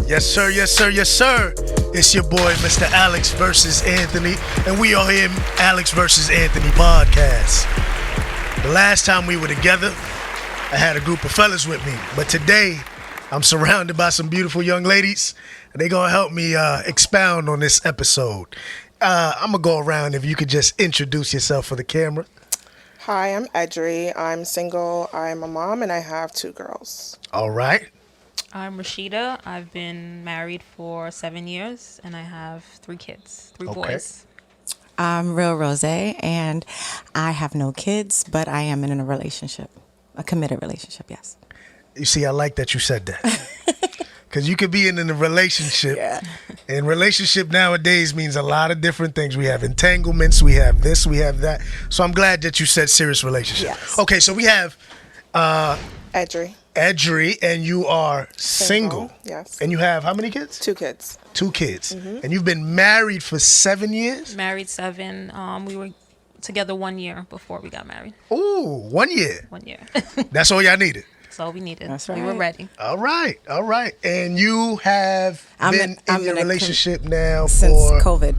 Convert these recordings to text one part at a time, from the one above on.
Yes, sir, yes, sir, yes, sir. It's your boy, Mr. Alex versus Anthony, and we are in Alex versus Anthony podcast. The last time we were together, I had a group of fellas with me, but today I'm surrounded by some beautiful young ladies, and they're gonna help me expound on this episode. I'm gonna go around. If you could just introduce yourself for the camera. Hi, I'm Edry. I'm single. I'm a mom, and I have 2 girls. All right. I'm Rashida. I've been married for 7 years, and I have 3 kids, 3 boys. I'm Real Rose, and I have no kids, but I am in a relationship, a committed relationship, yes. You see, I like that you said that. Because you could be in a relationship. Yeah. And relationship nowadays means a lot of different things. We have entanglements, we have this, we have that. So I'm glad that you said serious relationship. Yes. Okay, so we have Edry. Edry, and you are single. Yes. And you have how many kids? 2 kids. 2 kids. Mm-hmm. And you've been married for 7 years? Married 7. We were together 1 year before we got married. Ooh, 1 year. 1 year. That's all y'all needed. That's all we needed. That's We were right. ready. All right, all right. And you have been in your relationship now Since for COVID.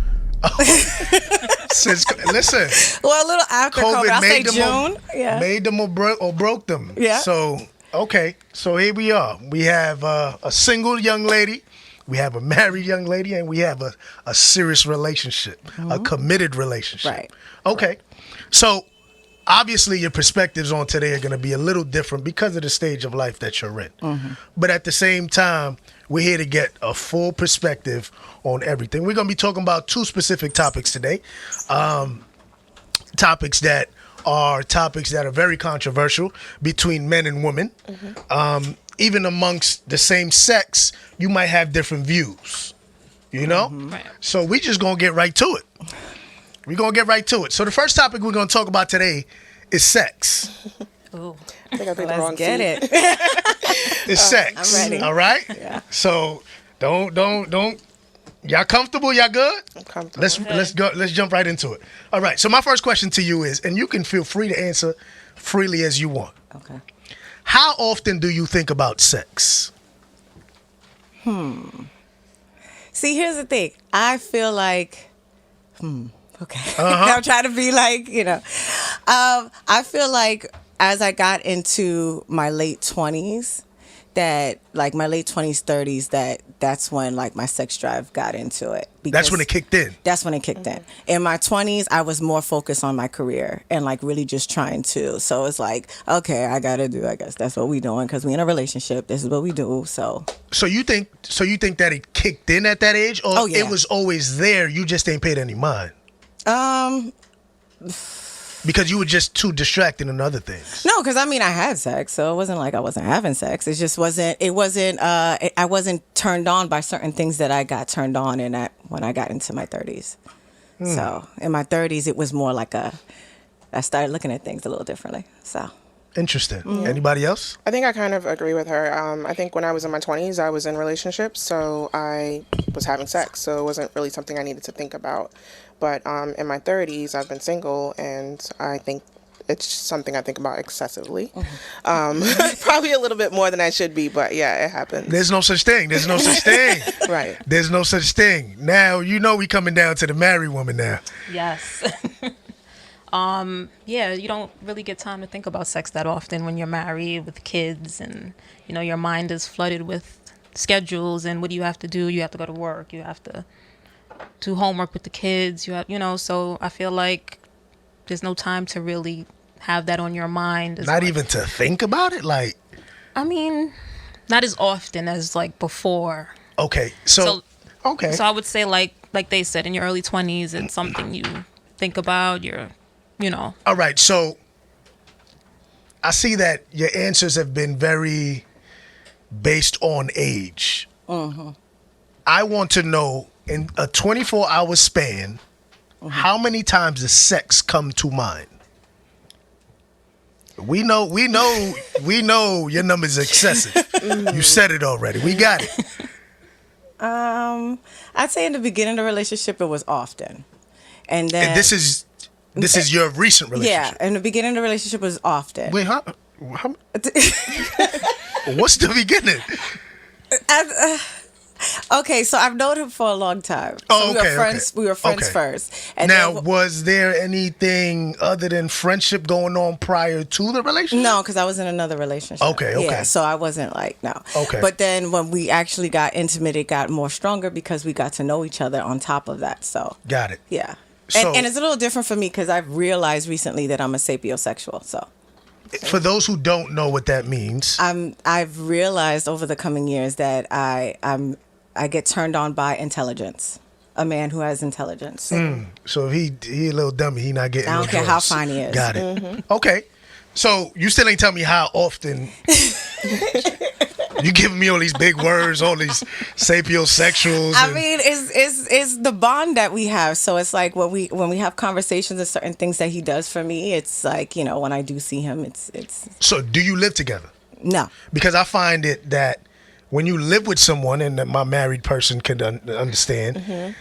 listen. Well, a little after COVID. I'll say June. Yeah. Made them or broke them. Yeah. So, okay. So here we are. We have a single young lady. We have a married young lady. And we have a serious relationship, a committed relationship. Right. Okay. So, obviously, your perspectives on today are going to be a little different because of the stage of life that you're in. Mm-hmm. But at the same time, we're here to get a full perspective on everything. We're going to be talking about 2 specific topics today. Topics that are very controversial between men and women. Mm-hmm. Even amongst the same sex, you might have different views. You know? Mm-hmm. Right. So we just going to get right to it. We're going to get right to it. So the first topic we're going to talk about today is sex. Ooh. I think I picked the wrong Let's get seat. it. It's sex. I'm ready. All right? Yeah. So don't. Y'all comfortable? Y'all good? I'm comfortable. Let's go. Let's jump right into it. All right. So my first question to you is, and you can feel free to answer freely as you want. Okay. How often do you think about sex? See, here's the thing. I feel like, okay. Uh-huh. I'm trying to be like, I feel like as I got into my late 20s, that like my late 20s, 30s, that's when like my sex drive got into it. That's when it kicked in. That's when it kicked in. In my 20s, I was more focused on my career and like really just trying to. So it's like, okay, I guess that's what we doing because we in a relationship. This is what we do. So you think that it kicked in at that age, or Oh, yeah. it was always there? You just ain't paid any mind because you were just too distracted in other things. no, because I mean I had sex, so it wasn't like I wasn't having sex. It just wasn't. I wasn't turned on by certain things that I got turned on in that when I got into my 30s. So in my 30s, it was more like I started looking at things a little differently. So Interesting. Anybody else? I think I kind of agree with her. I think when I was in my 20s, I was in relationships, so I was having sex, so it wasn't really something I needed to think about. But in my 30s, I've been single, and I think it's something I think about excessively. Probably a little bit more than I should be, but yeah, it happens. There's no such thing. There's no such thing. Right. There's no such thing. Now, we coming down to the married woman now. Yes. Yeah, you don't really get time to think about sex that often when you're married with kids, and your mind is flooded with schedules and what do you have to do. You have to go to work, you have to do homework with the kids, so I feel like there's no time to really have that on your mind. Not even to think about it? I mean, not as often as like before. Okay. So okay. So I would say like they said, in your early 20s, it's something you think about, All right. So I see that your answers have been very based on age. Mm-hmm. I want to know, in a 24-hour span, how many times does sex come to mind? We know your number's excessive. You said it already. We got it. I'd say in the beginning of the relationship, it was often. And then... And this is your recent relationship? Yeah, in the beginning of the relationship was often. Wait, what's the beginning? Okay, so I've known him for a long time. Oh, So okay, we were friends okay. first. And Now, then, was there anything other than friendship going on prior to the relationship? no, because I was in another relationship. Okay. Yeah, so I wasn't like, no. Okay. But then when we actually got intimate, it got more stronger because we got to know each other on top of that. So, Got it. yeah. So- And it's a little different for me because I've realized recently that I'm a sapiosexual. So For those who don't know what that means, I've realized over the coming years that I get turned on by intelligence. A man who has intelligence. so if he a little dummy, he not getting I no don't care how drugs. fine he is. Got it. Okay. So you still ain't tell me how often you giving me all these big words, all these sapiosexuals. I mean, it's the bond that we have. So it's like when we have conversations and certain things that he does for me, it's like, when I do see him, it's So do you live together? no. Because I find it that when you live with someone, and my married person can understand,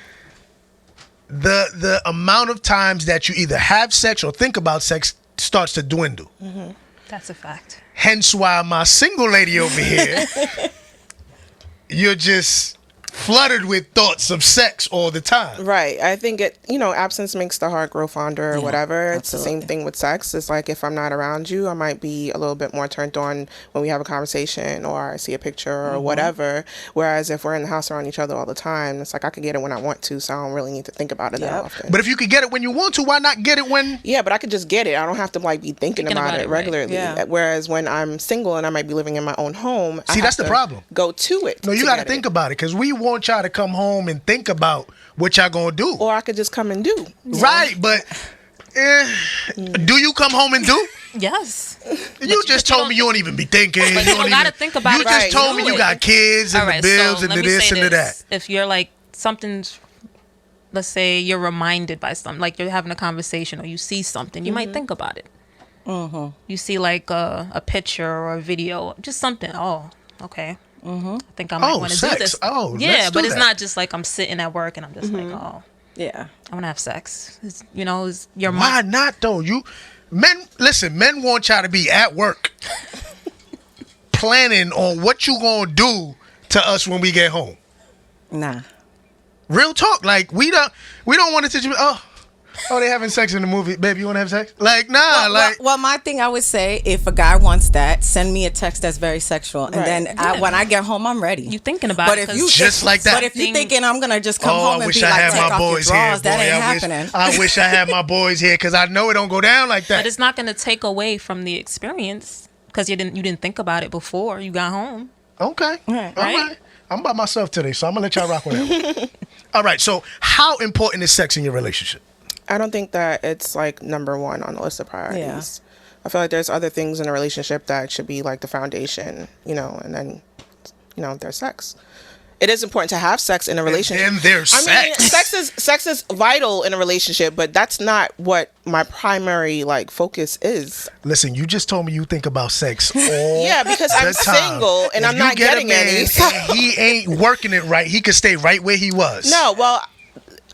the amount of times that you either have sex or think about sex starts to dwindle. That's a fact. Hence why my single lady over here, you're just flooded with thoughts of sex all the time. Right. I think absence makes the heart grow fonder or whatever. It's the same thing with sex. It's like if I'm not around you, I might be a little bit more turned on when we have a conversation or I see a picture or whatever. Whereas if we're in the house around each other all the time, it's like I can get it when I want to, so I don't really need to think about it that often. But if you could get it when you want to, why not get it when... Yeah, but I could just get it. I don't have to be thinking about it right. regularly. Yeah. Whereas when I'm single and I might be living in my own home, See, that's the problem. Go to it. No, you got to think about it, because we want y'all to come home and think about what y'all gonna do. Or I could just come and do. Right, but do you come home and do? Yes. You just told me you don't even be thinking. But you don't gotta think about you it. You just Right, told me do you it. got kids and the bills and the this and the that. If you're like something's, let's say you're reminded by something, like you're having a conversation or you see something, you might think about it. You see like a picture or a video, just something. Oh, okay. I think I might want to do sex. this. Oh, yeah, let's but do it's that. not just like I'm sitting at work and I'm just like, oh, Yeah. I want to have sex. It's your Why mind. not though? Men want y'all to be at work planning on what you gonna do to us when we get home. Nah. Real talk, like we don't want it to be they having sex in the movie, baby, you want to have sex? Like, nah, Well, my thing I would say, if a guy wants that, send me a text that's very sexual, and then when I get home, I'm ready. You thinking about But it? if 'cause you just like that. But if you thinking I'm gonna just come home I and wish be I like, had take my off your boys here, drawers, that boy. ain't I happening. wish I had my boys here, because I know it don't go down like that. But it's not going to take away from the experience because you didn't think about it before you got home. Okay. Right. All right. I'm by myself today, so I'm going to let y'all rock with that one. All right. So how important is sex in your relationship? I don't think that it's like number one on the list of priorities. I feel like there's other things in a relationship that should be like the foundation, and then, there's sex. It is important to have sex in a relationship. And there's sex. Sex is vital in a relationship, but that's not what my primary focus is. Listen, you just told me you think about sex all Yeah, because the I'm time. single and If I'm you not get getting a man any. and he ain't working it right, he could stay right where he was. No, well,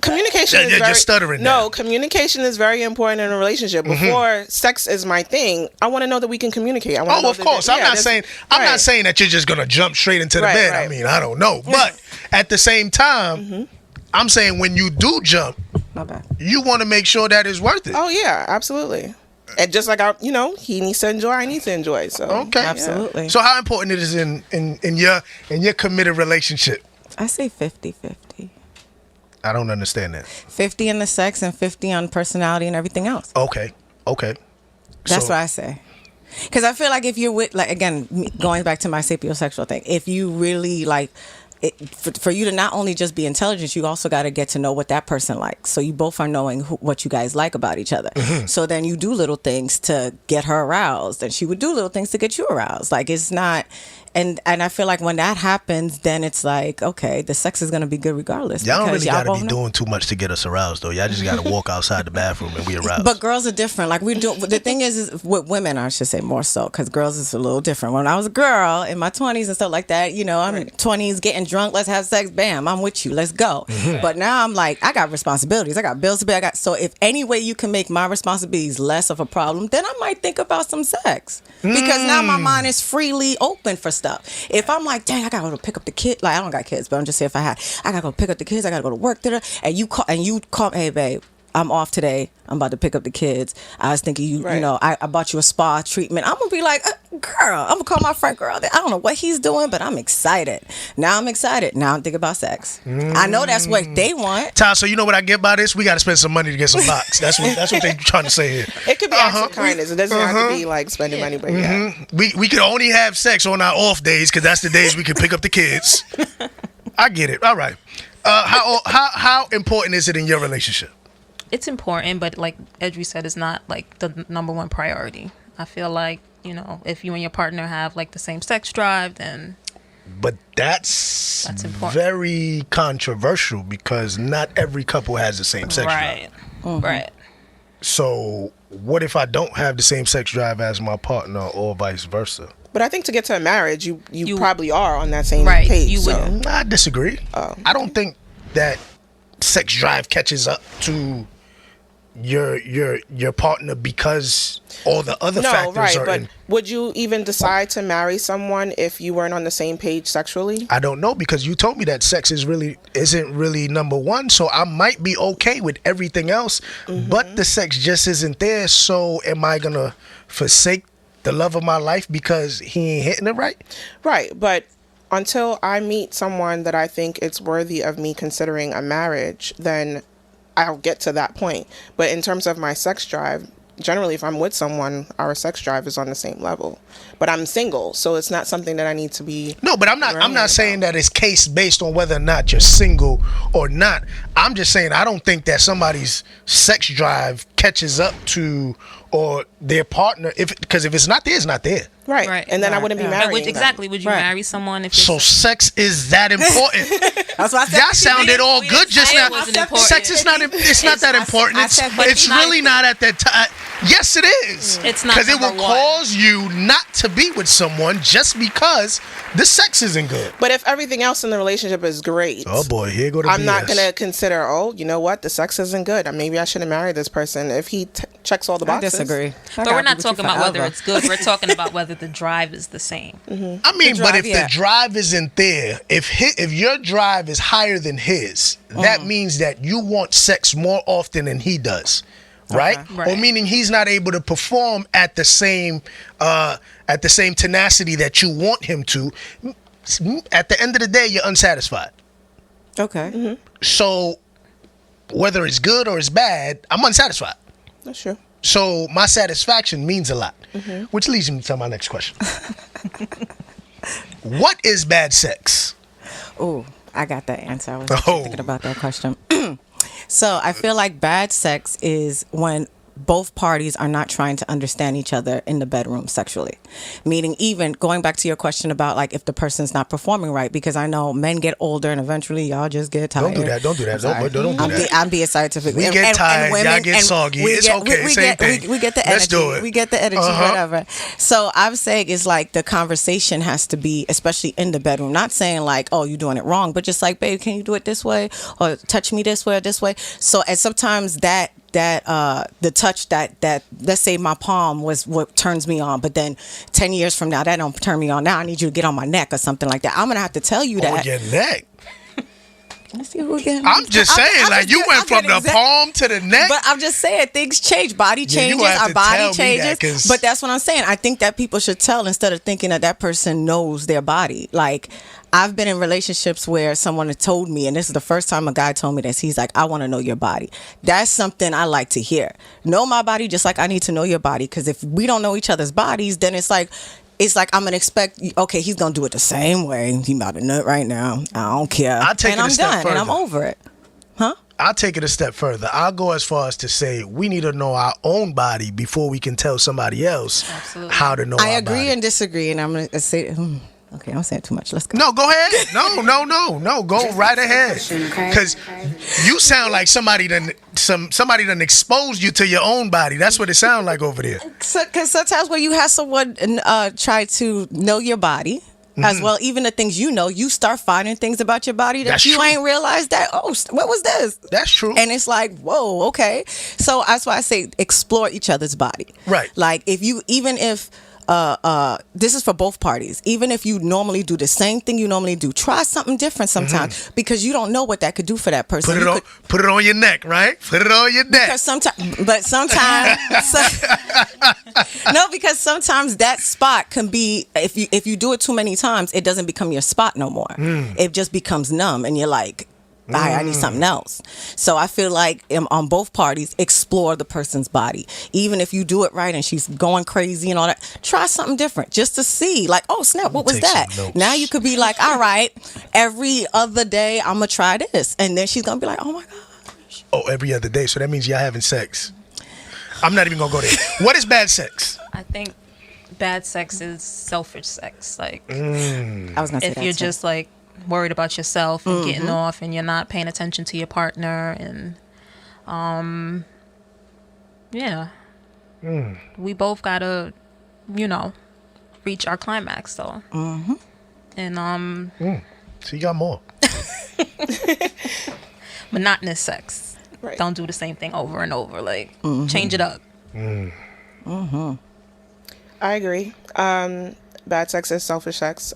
communication Yeah, is you're very, just stuttering now. No, communication is very important in a relationship. Before sex is my thing, I want to know that we can communicate. I want to know Of course. I'm not saying that you're just gonna jump straight into the bed. Right. I mean, I don't know. But at the same time, I'm saying when you do jump, My bad. you want to make sure that it's worth it. Oh yeah, absolutely. And just like he needs to enjoy, I need to enjoy. So Okay. Absolutely. So how important it is in your committed relationship? I say 50-50. I don't understand that. 50 in the sex and 50 on personality and everything else. Okay. That's So- what I say. Because I feel like if you're with, again, going back to my sapiosexual thing, if you really for you to not only just be intelligent, you also got to get to know what that person likes. So you both are knowing what you guys like about each other. So then you do little things to get her aroused, and she would do little things to get you aroused. Like it's not, and I feel like when that happens, then it's like, okay, the sex is gonna be good regardless. Y'all don't because really gotta both be know. doing too much to get us aroused, though. Y'all just gotta walk outside the bathroom and we aroused. But girls are different. Like we do. The thing is with women, I should say more so, because girls is a little different. When I was a girl in my 20s and stuff like that, you know, I'm in 20s, getting drunk, let's have sex, bam, I'm with you, let's go. But now I'm like, I got responsibilities, I got bills to pay. So if any way you can make my responsibilities less of a problem, then I might think about some sex, because now my mind is freely open for stuff. If I'm like, dang, I gotta go pick up the kid. Like, I don't got kids, but I'm just saying, if I gotta go pick up the kids, I gotta go to work, and you call, hey babe, I'm off today, I'm about to pick up the kids. I was thinking, you know, I bought you a spa treatment. I'm gonna be like, girl, I'm gonna call my friend, girl, I don't know what he's doing, but I'm excited. Now I'm excited. Now I'm thinking about sex. I know that's what they want. Ty, so you know what I get by this? We gotta spend some money to get some box. That's what they trying to say here. It could be acts of kindness. It doesn't have to be like spending money, but yeah. We can only have sex on our off days, because that's the days we can pick up the kids. I get it. All right. How important is it in your relationship? It's important, but like Edry said, it's not like the number one priority. I feel like, you know, if you and your partner have like the same sex drive, then But that's important. very controversial, because not every couple has the same sex drive. Right. So what if I don't have the same sex drive as my partner, or vice versa? But I think to get to a marriage, you probably are on that same Right, page. you so. I disagree. Oh. I don't think that sex drive catches up to your partner, because all the other factors are but in. would you even decide to marry someone if you weren't on the same page sexually? I don't know, because you told me that sex isn't really number one, so I might be okay with everything else, but the sex just isn't there. So am I gonna forsake the love of my life because he ain't hitting it right? Right, but until I meet someone that I think it's worthy of me considering a marriage, then I'll get to that point. But in terms of my sex drive, generally if I'm with someone, our sex drive is on the same level. But I'm single, so it's not something that I need to be. No, but I'm not saying that it's case based on whether or not you're single or not. I'm just saying I don't think that somebody's sex drive catches up to or their partner, because if it's not there, it's not there. Right. And then I wouldn't be marrying them. Exactly. Would you marry someone if So sex is that important? That's why I said Y'all sounded all we good didn't just say it now. wasn't important. Sex is not. It's not that important. I said, but It's really not at that time. Yes, it is. It's not because it will number one. cause you not to be with someone just because the sex isn't good. But if everything else in the relationship is great, Oh boy, here go the I'm BS. not going to consider, you know what, the sex isn't good. Maybe I shouldn't marry this person if he checks all the I boxes. disagree. But we're not talking about whether it's good. We're talking about whether the drive is the same. I mean, but if the drive isn't there, if your drive is higher than his, that means that you want sex more often than he does, right? Right. Or meaning he's not able to perform at the same tenacity that you want him to. At the end of the day, you're unsatisfied. Okay. So whether it's good or it's bad, I'm unsatisfied. That's true. So my satisfaction means a lot, which leads me to my next question. What is bad sex? Oh, I got that answer. I was actually thinking about that question. So I feel like bad sex is when both parties are not trying to understand each other in the bedroom sexually. Meaning, even going back to your question about like if the person's not performing right, because I know men get older and eventually y'all just get tired. Don't do that. Don't do that. I'm being scientific. We get tired, y'all get soggy. It's okay, same thing. We get the energy. Let's do it. We get the energy, whatever. So I'm saying it's like the conversation has to be, especially in the bedroom, not saying like, oh, you're doing it wrong, but just like, babe, can you do it this way? Or touch me this way or this way? So, and sometimes the touch that let's say my palm was what turns me on, but then 10 years from now that don't turn me on. Now I need you to get on my neck or something like that. I'm gonna have to tell you that. On your neck. Let's see who again. I'm just saying, like you went from the palm to the neck. But I'm just saying things change. Body changes. you have Our to body tell me that, changes. 'cause- But that's what I'm saying. I think that people should tell instead of thinking that person knows their body. Like I've been in relationships where someone had told me, and this is the first time a guy told me this. He's like, I want to know your body. That's something I like to hear. Know my body just like I need to know your body. Because if we don't know each other's bodies, then it's like I'm gonna expect. Okay, he's gonna do it the same way. He about to nut right now. I don't care. I'll take and it a I'm step done. further. And I'm over it. Huh? I'll take it a step further. I'll go as far as to say we need to know our own body before we can tell somebody else Absolutely. how to know I our agree body. and disagree, and I'm gonna say Okay, I'm saying too much. Let's go. No, go ahead. No. Go right ahead. Because you sound like somebody done exposed you to your own body. That's what it sounds like over there. Because sometimes when you have someone try to know your body, as well, even the things you start finding things about your body that That's you true. ain't realized that, what was this? That's true. And it's like, whoa, okay. So that's why I say explore each other's body. Right. Like even if this is for both parties. Even if you normally do the same thing you normally do, try something different sometimes because you don't know what that could do for that person. Put it on your neck, right? Put it on your neck. Because sometimes that spot can be, if you do it too many times, it doesn't become your spot no more. It just becomes numb, and you're like, I need something else. So I feel like on both parties, explore the person's body. Even if you do it right and she's going crazy and all that, try something different just to see. Like, oh snap, what was that? Now you could be like, all right, every other day I'm gonna try this, and then she's gonna be like, oh my gosh. Oh, every other day. So that means y'all having sex. I'm not even gonna go there. What is bad sex? I think bad sex is selfish sex. Like, I was gonna say if that you're too. just like worried about yourself and getting off, and you're not paying attention to your partner, and we both gotta, reach our climax though. And So you got more. monotonous sex. Right. Don't do the same thing over and over. Like, change it up. I agree. Bad sex is selfish sex.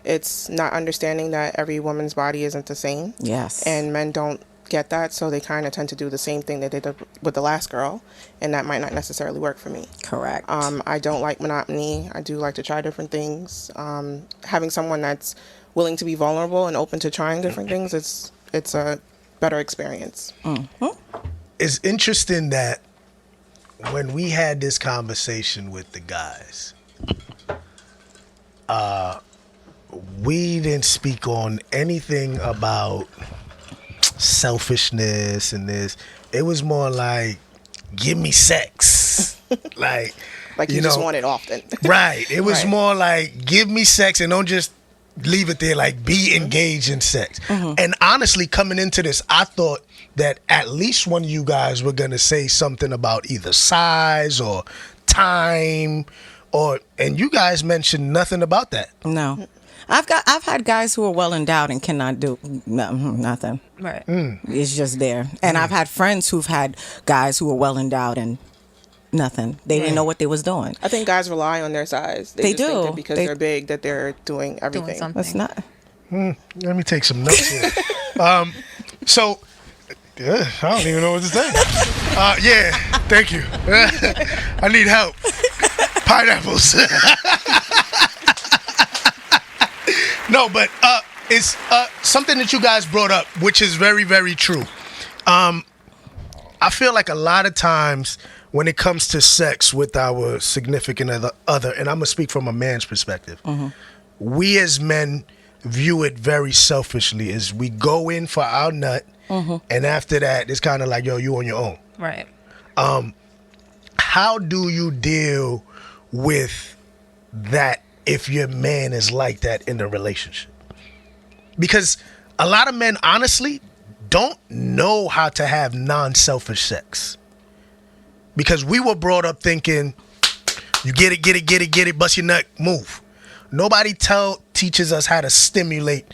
It's not understanding that every woman's body isn't the same. Yes. And men don't get that, so they kind of tend to do the same thing they did with the last girl, and that might not necessarily work for me. Correct. I don't like monotony. I do like to try different things. Having someone that's willing to be vulnerable and open to trying different things, it's a better experience. It's interesting that when we had this conversation with the guys, we didn't speak on anything about selfishness and this. It was more like, give me sex. like you just want it often. Right. It was Right. more like, give me sex and don't just leave it there. Like, be engaged in sex. And honestly, coming into this, I thought that at least one of you guys were going to say something about either size or time, and you guys mentioned nothing about that. No. I've had guys who are well endowed and cannot do nothing. Right. It's just there. And I've had friends who've had guys who were well endowed and nothing. They didn't know what they was doing. I think guys rely on their size. They just think do. that because they're big that they're doing everything. Doing something. That's not. Let me take some notes here. So, I don't even know what to say. Yeah, thank you. I need help. Pineapples. No, but it's something that you guys brought up, which is very, very true. I feel like a lot of times when it comes to sex with our significant other, and I'm going to speak from a man's perspective, we as men view it very selfishly. As we go in for our nut, and after that, it's kind of like, yo, you on your own. Right. How do you deal with that if your man is like that in a relationship? Because a lot of men, honestly, don't know how to have non-selfish sex. Because we were brought up thinking, you get it, bust your nut, move. Nobody teaches us how to stimulate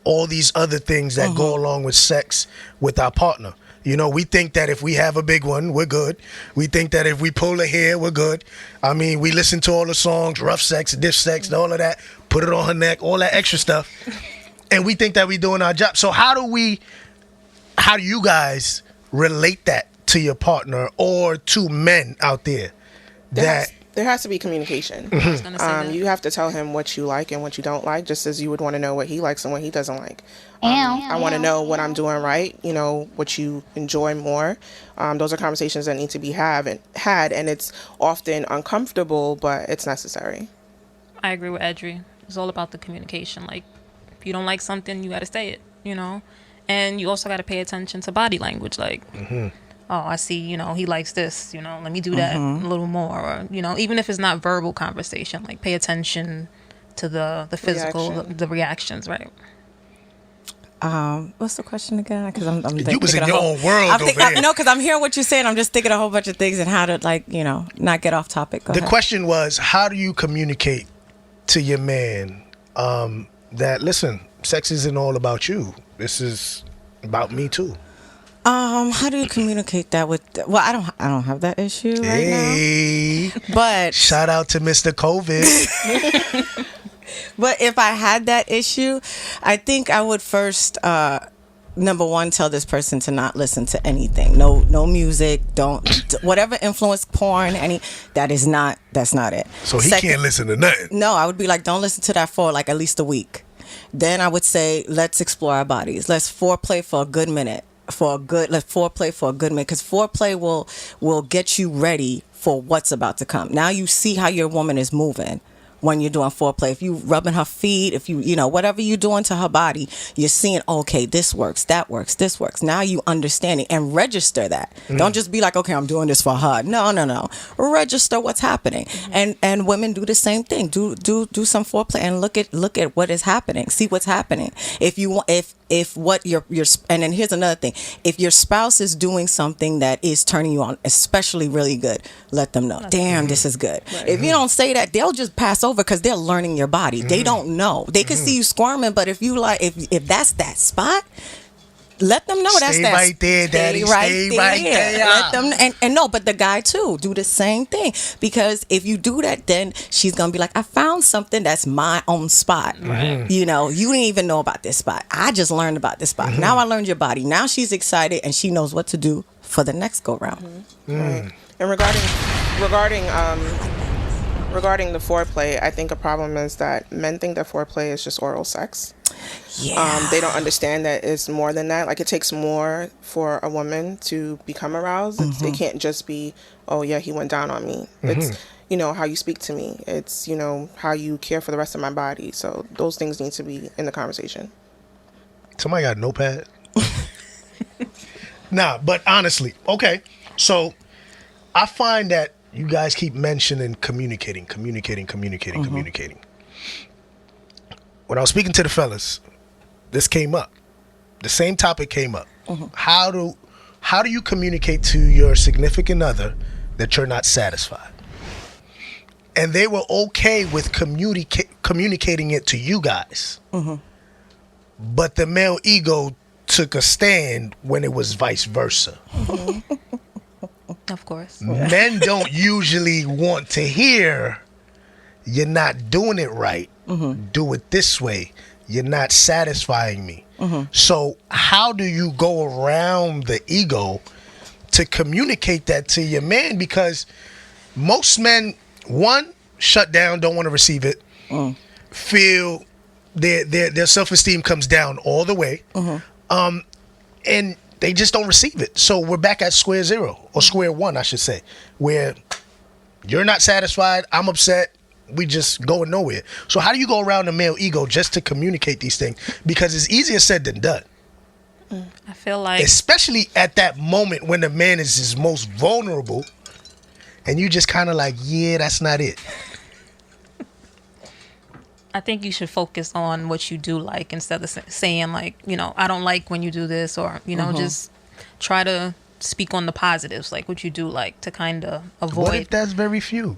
all these other things that go along with sex with our partner. You know, we think that if we have a big one, we're good. We think that if we pull her hair, we're good. I mean, we listen to all the songs, rough sex, diff sex, all of that, put it on her neck, all that extra stuff. And we think that we're doing our job. So how do you guys relate that to your partner or to men out there? There has to be communication. I was gonna say that. You have to tell him what you like and what you don't like, just as you would want to know what he likes and what he doesn't like. I want to know what I'm doing right, what you enjoy more. Those are conversations that need to be had, and it's often uncomfortable, but it's necessary. I agree with Edry. It's all about the communication. Like, if you don't like something, you got to say it, And you also got to pay attention to body language. Like, oh, I see, he likes this, let me do that a little more. Or, even if it's not verbal conversation, like, pay attention to the physical, Reaction. the reactions, right? What's the question again? Because I'm You was thinking in your own world over there. No, because I'm hearing what you're saying. I'm just thinking a whole bunch of things and how to, like, not get off topic. Go The ahead. question was, how do you communicate to your man that, listen, sex isn't all about you. This is about me too. How do you communicate that with? Well, I don't have that issue right Hey, now. But shout out to Mr. COVID. But if I had that issue, I think I would first, number one, tell this person to not listen to anything. No music. Don't whatever influence porn. That's not it. So he can't listen to nothing. No, I would be like, don't listen to that for like at least a week. Then I would say, let's explore our bodies. Let's foreplay for a good minute. Let's foreplay for a good minute, because foreplay will get you ready for what's about to come. Now you see how your woman is moving when you're doing foreplay. If you rubbing her feet, if you whatever you're doing to her body, you're seeing, okay, this works, that works, this works. Now you understand it and register that. Don't just be like, okay, I'm doing this for her. No. Register what's happening. And women do the same thing. Do some foreplay and look at what is happening. See what's happening. If what your and then here's another thing. If your spouse is doing something that is turning you on, especially really good, let them know. Damn, this is good. Right. If you don't say that, they'll just pass over because they're learning your body. They don't know. They can see you squirming, but if you if that's that spot, let them know that's Stay that. right there, Daddy. Stay right there. Let them and no, but the guy too, do the same thing, because if you do that, then she's gonna be like, I found something that's my own spot. Right. You didn't even know about this spot. I just learned about this spot. Now I learned your body. Now she's excited and she knows what to do for the next go round. Right. And regarding the foreplay, I think a problem is that men think that foreplay is just oral sex. Yeah. They don't understand that it's more than that. Like, it takes more for a woman to become aroused. It can't just be, oh yeah, he went down on me. It's how you speak to me. It's how you care for the rest of my body. So those things need to be in the conversation. Somebody got a notepad? Nah, but honestly, okay. So I find that you guys keep mentioning communicating. When I was speaking to the fellas, this came up. The same topic came up. How do you communicate to your significant other that you're not satisfied? And they were okay with communicating it to you guys. But the male ego took a stand when it was vice versa. Of course. Men don't usually want to hear, you're not doing it right. Do it this way. You're not satisfying me. So how do you go around the ego to communicate that to your man? Because most men, one, shut down, don't want to receive it, feel their self-esteem comes down all the way, and they just don't receive it. So we're back at square zero, or square one, I should say, where you're not satisfied, I'm upset, we just going nowhere. So how do you go around the male ego just to communicate these things? Because it's easier said than done. I feel like, especially at that moment when the man is his most vulnerable, and you just kind of like, yeah, that's not it. I think you should focus on what you do like, instead of saying like, I don't like when you do this, or, just try to speak on the positives, like what you do like, to kind of avoid. What if that's very few?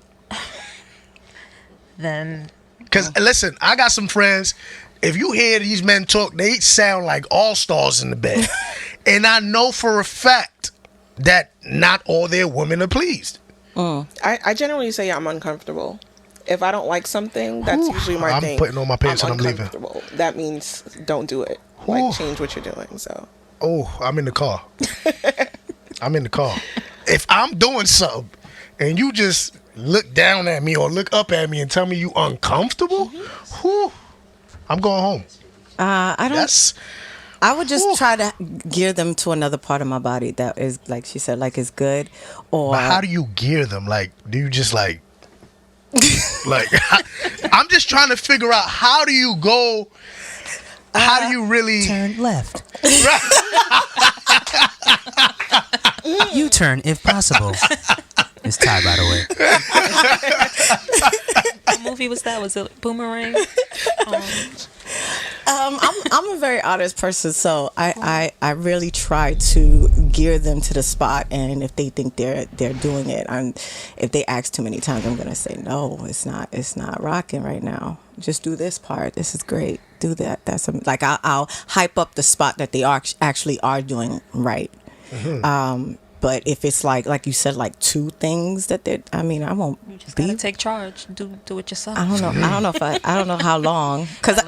Then. Because listen, I got some friends. If you hear these men talk, they sound like all-stars in the bed. And I know for a fact that not all their women are pleased. I generally say I'm uncomfortable. If I don't like something, that's usually my thing. I'm putting on my pants and I'm leaving. That means don't do it. Like, change what you're doing. So. Oh, I'm in the car. I'm in the car. If I'm doing something and you just look down at me or look up at me and tell me you uncomfortable, I'm going home. I would just try to gear them to another part of my body that is, like she said, like is good. Or but how do you gear them? Like, do you just like I'm just trying to figure out, how do you go? How do you really turn left? U-turn if possible. It's Ty, by the way. What movie was that? Was it Boomerang? I'm a very honest person, so I really try to gear them to the spot, and if they think they're doing it, if they ask too many times, I'm gonna say no, it's not rocking right now. Just do this part. This is great. Do that. Like I'll hype up the spot that they actually are doing right. But if it's like you said, like two things that I won't. You just gotta take charge. Do it yourself. I don't know. I don't know how long. Because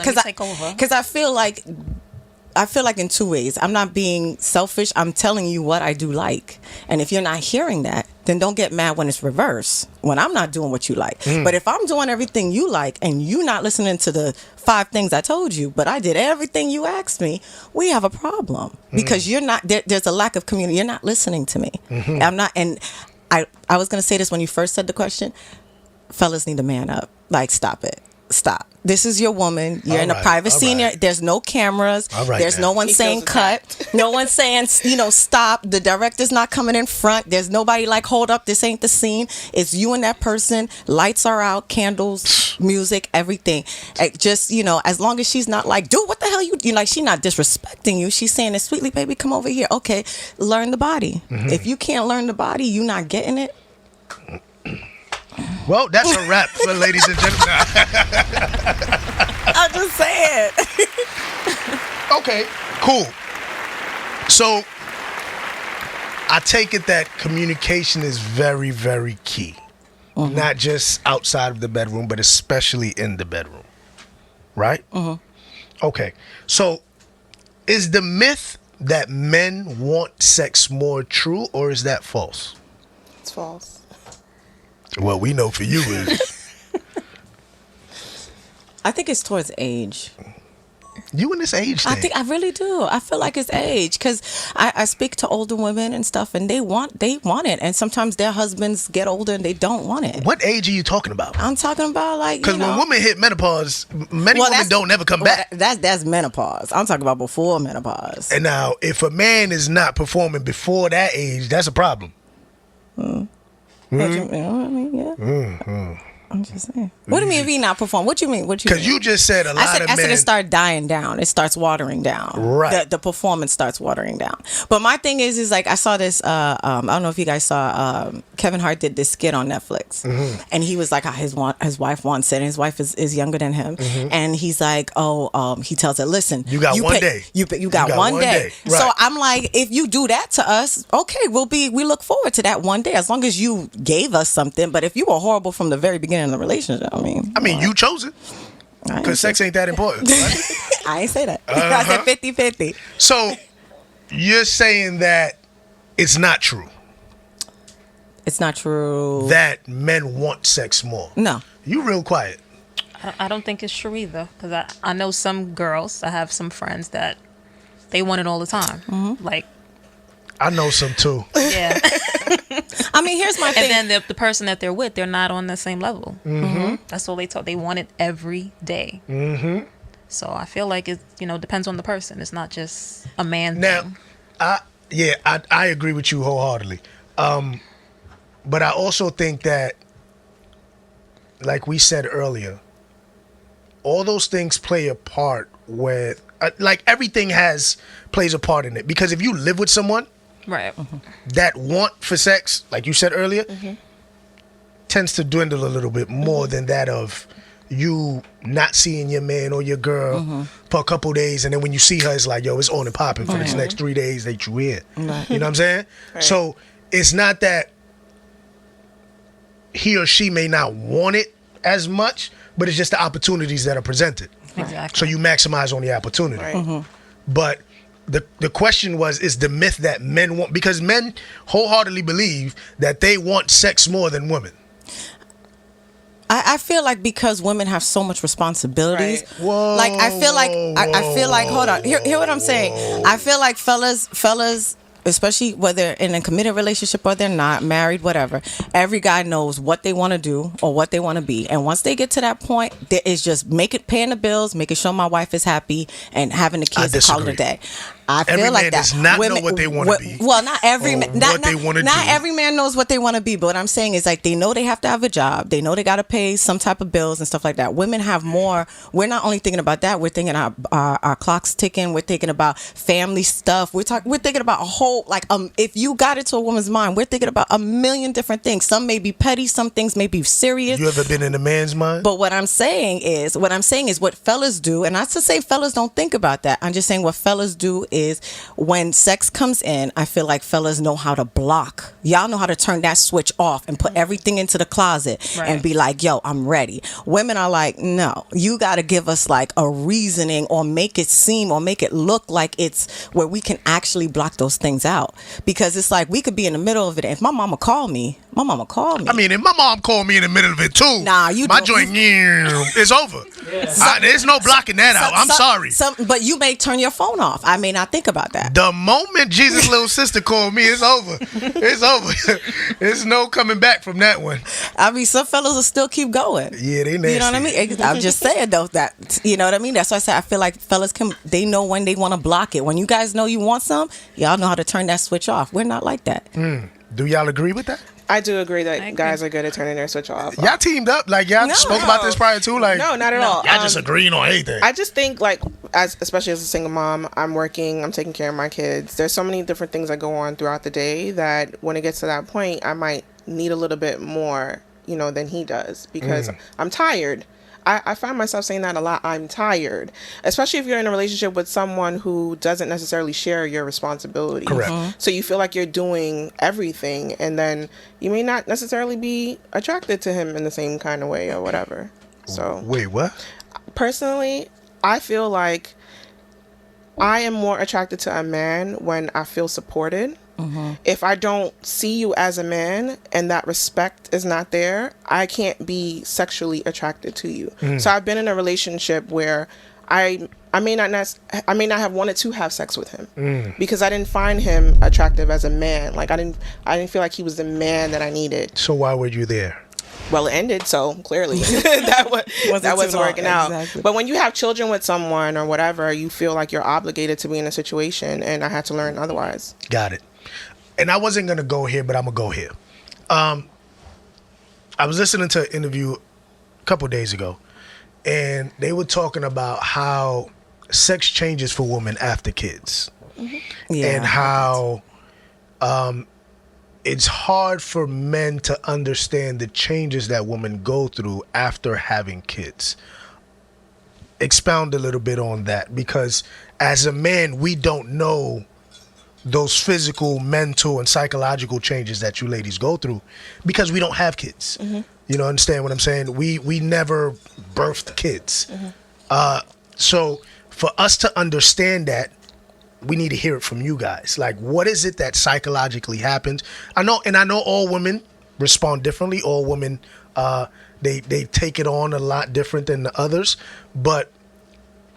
I feel like in two ways. I'm not being selfish. I'm telling you what I do like. And if you're not hearing that, then don't get mad when it's reverse. When I'm not doing what you like. But if I'm doing everything you like and you not listening to the 5 things I told you, but I did everything you asked me, we have a problem. Because you're not, there's a lack of community. You're not listening to me. I'm not, and I was going to say this when you first said the question. Fellas need to man up. Like, stop it. Stop. This is your woman. You're in a private scene. There's no cameras. There's no one saying cut. No one saying, stop. The director's not coming in front. There's nobody like, hold up, this ain't the scene. It's you and that person. Lights are out, candles, music, everything. Just, as long as she's not like, dude, what the hell you like, she's not disrespecting you. She's saying, sweetly, baby, come over here. Okay, learn the body. If you can't learn the body, you not getting it. Well, that's a wrap for ladies and gentlemen. I'm just saying. Okay, cool. So, I take it that communication is very, very key. Not just outside of the bedroom, but especially in the bedroom. Right? Okay. So, is the myth that men want sex more true, or is that false? It's false. Well, we know for you is. I think it's towards age. You in this age thing? I really do. I feel like it's age because I speak to older women and stuff, and they want it, and sometimes their husbands get older and they don't want it. What age are you talking about? I'm talking about like because when women hit menopause, many women don't never come back. That's menopause. I'm talking about before menopause. And now, if a man is not performing before that age, that's a problem. What you mean? Yeah. I'm just saying. What do you mean if he not perform? What you mean? Because you just said a lot of men. I said it started dying down. It starts watering down. Right. The performance starts watering down. But my thing is like I saw this. I don't know if you guys saw. Kevin Hart did this skit on Netflix, and he was like, his wife wants it, and his wife is younger than him, and he's like, he tells her, listen, you got one day. You got one day. Right. So I'm like, if you do that to us, okay, we look forward to that one day as long as you gave us something. But if you were horrible from the very beginning of the relationship, I mean, you chose it because sex ain't that important. Right? I ain't say that. I said 50-50. So you're saying that it's not true. It's not true that men want sex more. No, you real quiet. I don't think it's true either because I know some girls. I have some friends that they want it all the time. Like I know some too. Yeah. I mean, here's my thing. And then the person that they're with, they're not on the same level. That's all they talk. They want it every day. So I feel like it, depends on the person. It's not just a man thing. I agree with you wholeheartedly. But I also think that, like we said earlier, all those things play a part with, like everything plays a part in it. Because if you live with someone, right, that want for sex, like you said earlier, tends to dwindle a little bit more than that of you not seeing your man or your girl for a couple days, and then when you see her, it's like, yo, it's on and popping for this next 3 days that you here. Right. You know what I'm saying? Right. So it's not that he or she may not want it as much, but it's just the opportunities that are presented. Exactly. So you maximize on the opportunity. Right. But the question is the myth that men want, because men wholeheartedly believe that they want sex more than women. I feel like because women have so much responsibilities, Whoa, like I feel like hold on, hear what I'm saying. I feel like fellas especially whether in a committed relationship or they're not, married, whatever, every guy knows what they want to do or what they want to be. And once they get to that point, there is just paying the bills, making sure my wife is happy, and having the kids and calling it a day. I feel every like man that. does not know what they want to be. Well, not every or man. what they want to do. Not every man knows what they want to be. But what I'm saying is, like, they know they have to have a job. They know they got to pay some type of bills and stuff like that. Women have more. We're not only thinking about that. We're thinking our clocks ticking. We're thinking about family stuff. We're thinking about a whole, like, if you got into a woman's mind, we're thinking about a million different things. Some may be petty. Some things may be serious. You ever been in a man's mind? But what I'm saying is what fellas do, and not to say fellas don't think about that. I'm just saying what fellas do is when sex comes in, I feel like fellas know how to block. Y'all know how to turn that switch off and put everything into the closet and be like, yo, I'm ready. Women are like, no, you got to give us like a reasoning or make it seem or make it look like it's where we can actually block those things out. Because it's like we could be in the middle of it. If my mama called me. I mean, if my mom called me in the middle of it too, my joint is over. Yeah. There's no blocking that out. I'm sorry. But you may turn your phone off. I may not think about that. The moment Jesus' little sister called me, it's over. It's over. There's no coming back from that one. I mean, some fellas will still keep going. Yeah, they nasty. You know what I mean? I'm just saying though that, you know what I mean? That's why I say I feel like fellas they know when they want to block it. When you guys know you want some, y'all know how to turn that switch off. We're not like that. Do y'all agree with that? I do agree that guys are good at turning their switch off. Y'all teamed up, like y'all spoke about this prior too, like no, not at all. Y'all just agreeing on anything. I just think like especially as a single mom, I'm working, I'm taking care of my kids. There's so many different things that go on throughout the day that when it gets to that point, I might need a little bit more, than he does because I'm tired. I find myself saying that a lot. I'm tired, especially if you're in a relationship with someone who doesn't necessarily share your responsibilities. Correct. So you feel like you're doing everything, and then you may not necessarily be attracted to him in the same kind of way or whatever. So wait, what? Personally, I feel like I am more attracted to a man when I feel supported. If I don't see you as a man and that respect is not there, I can't be sexually attracted to you. So I've been in a relationship where I may not have wanted to have sex with him because I didn't find him attractive as a man. Like I didn't feel like he was the man that I needed. So why were you there? Well, it ended, so clearly that wasn't working out. Exactly. But when you have children with someone or whatever, you feel like you're obligated to be in a situation, and I had to learn otherwise. Got it. And I wasn't going to go here, but I'm going to go here. I was listening to an interview a couple days ago, and they were talking about how sex changes for women after kids. And how it's hard for men to understand the changes that women go through after having kids. Expound a little bit on that, because as a man, we don't know those physical, mental, and psychological changes that you ladies go through because we don't have kids. You know, understand what I'm saying? We never birthed kids. So for us to understand that, we need to hear it from you guys. Like, what is it that psychologically happens? I know all women respond differently. All women, they take it on a lot different than the others. But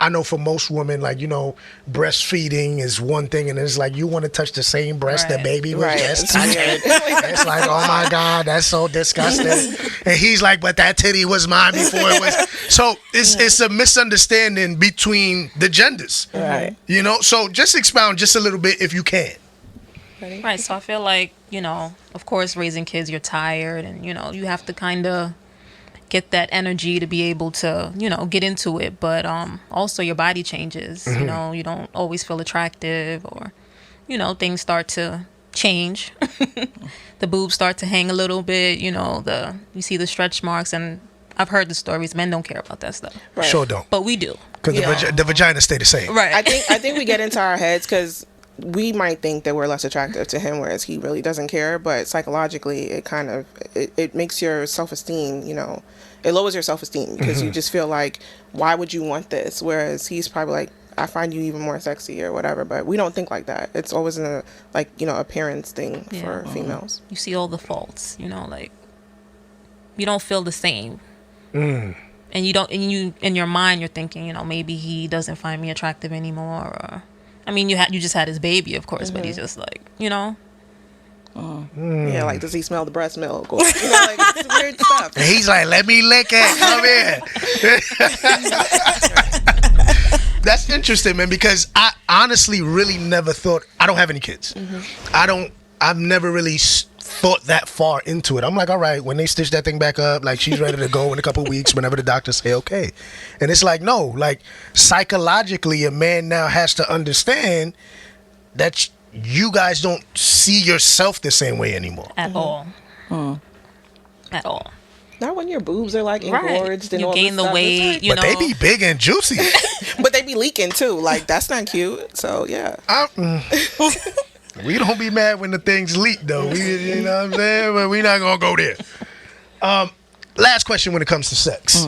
I know for most women, like, breastfeeding is one thing, and it's like you want to touch the same breast that baby was just touching. It's like, oh my God, that's so disgusting. And he's like, but that titty was mine before it was. So it's a misunderstanding between the genders. Right. So just expound just a little bit if you can. Right. So I feel like, of course, raising kids, you're tired, and, you have to kind of get that energy to be able to, get into it. But also your body changes. You don't always feel attractive, or, things start to change. The boobs start to hang a little bit, you see the stretch marks, and I've heard the stories. Men don't care about that stuff. Right. Sure don't. But we do. Because the vagina stay the same. Right. I think we get into our heads because we might think that we're less attractive to him, whereas he really doesn't care. But psychologically, it kind of it makes your self-esteem, it lowers your self-esteem because you just feel like, why would you want this? Whereas he's probably like, I find you even more sexy or whatever. But we don't think like that. It's always a appearance thing for females. You see all the faults, like you don't feel the same. And you don't, and you in your mind you're thinking, maybe he doesn't find me attractive anymore, or I mean, you just had his baby, of course, but he's just like, Yeah, like, does he smell the breast milk? Or, like, it's weird stuff. And he's like, let me lick it. Come here. That's interesting, man, because I honestly really never thought, I don't have any kids. I've never really thought that far into it. I'm like, all right, when they stitch that thing back up, like, she's ready to go in a couple of weeks whenever the doctors say okay. And it's like, no, like, psychologically, a man now has to understand that you guys don't see yourself the same way anymore. At all. At all. Not when your boobs are like engorged and you all gain this the stuff. weight, Like, you But know. they be big and juicy. but they be leaking too. Like, that's not cute. So yeah. We don't be mad when the things leak, though. You know what I'm saying? But we not gonna go there. Last question when it comes to sex.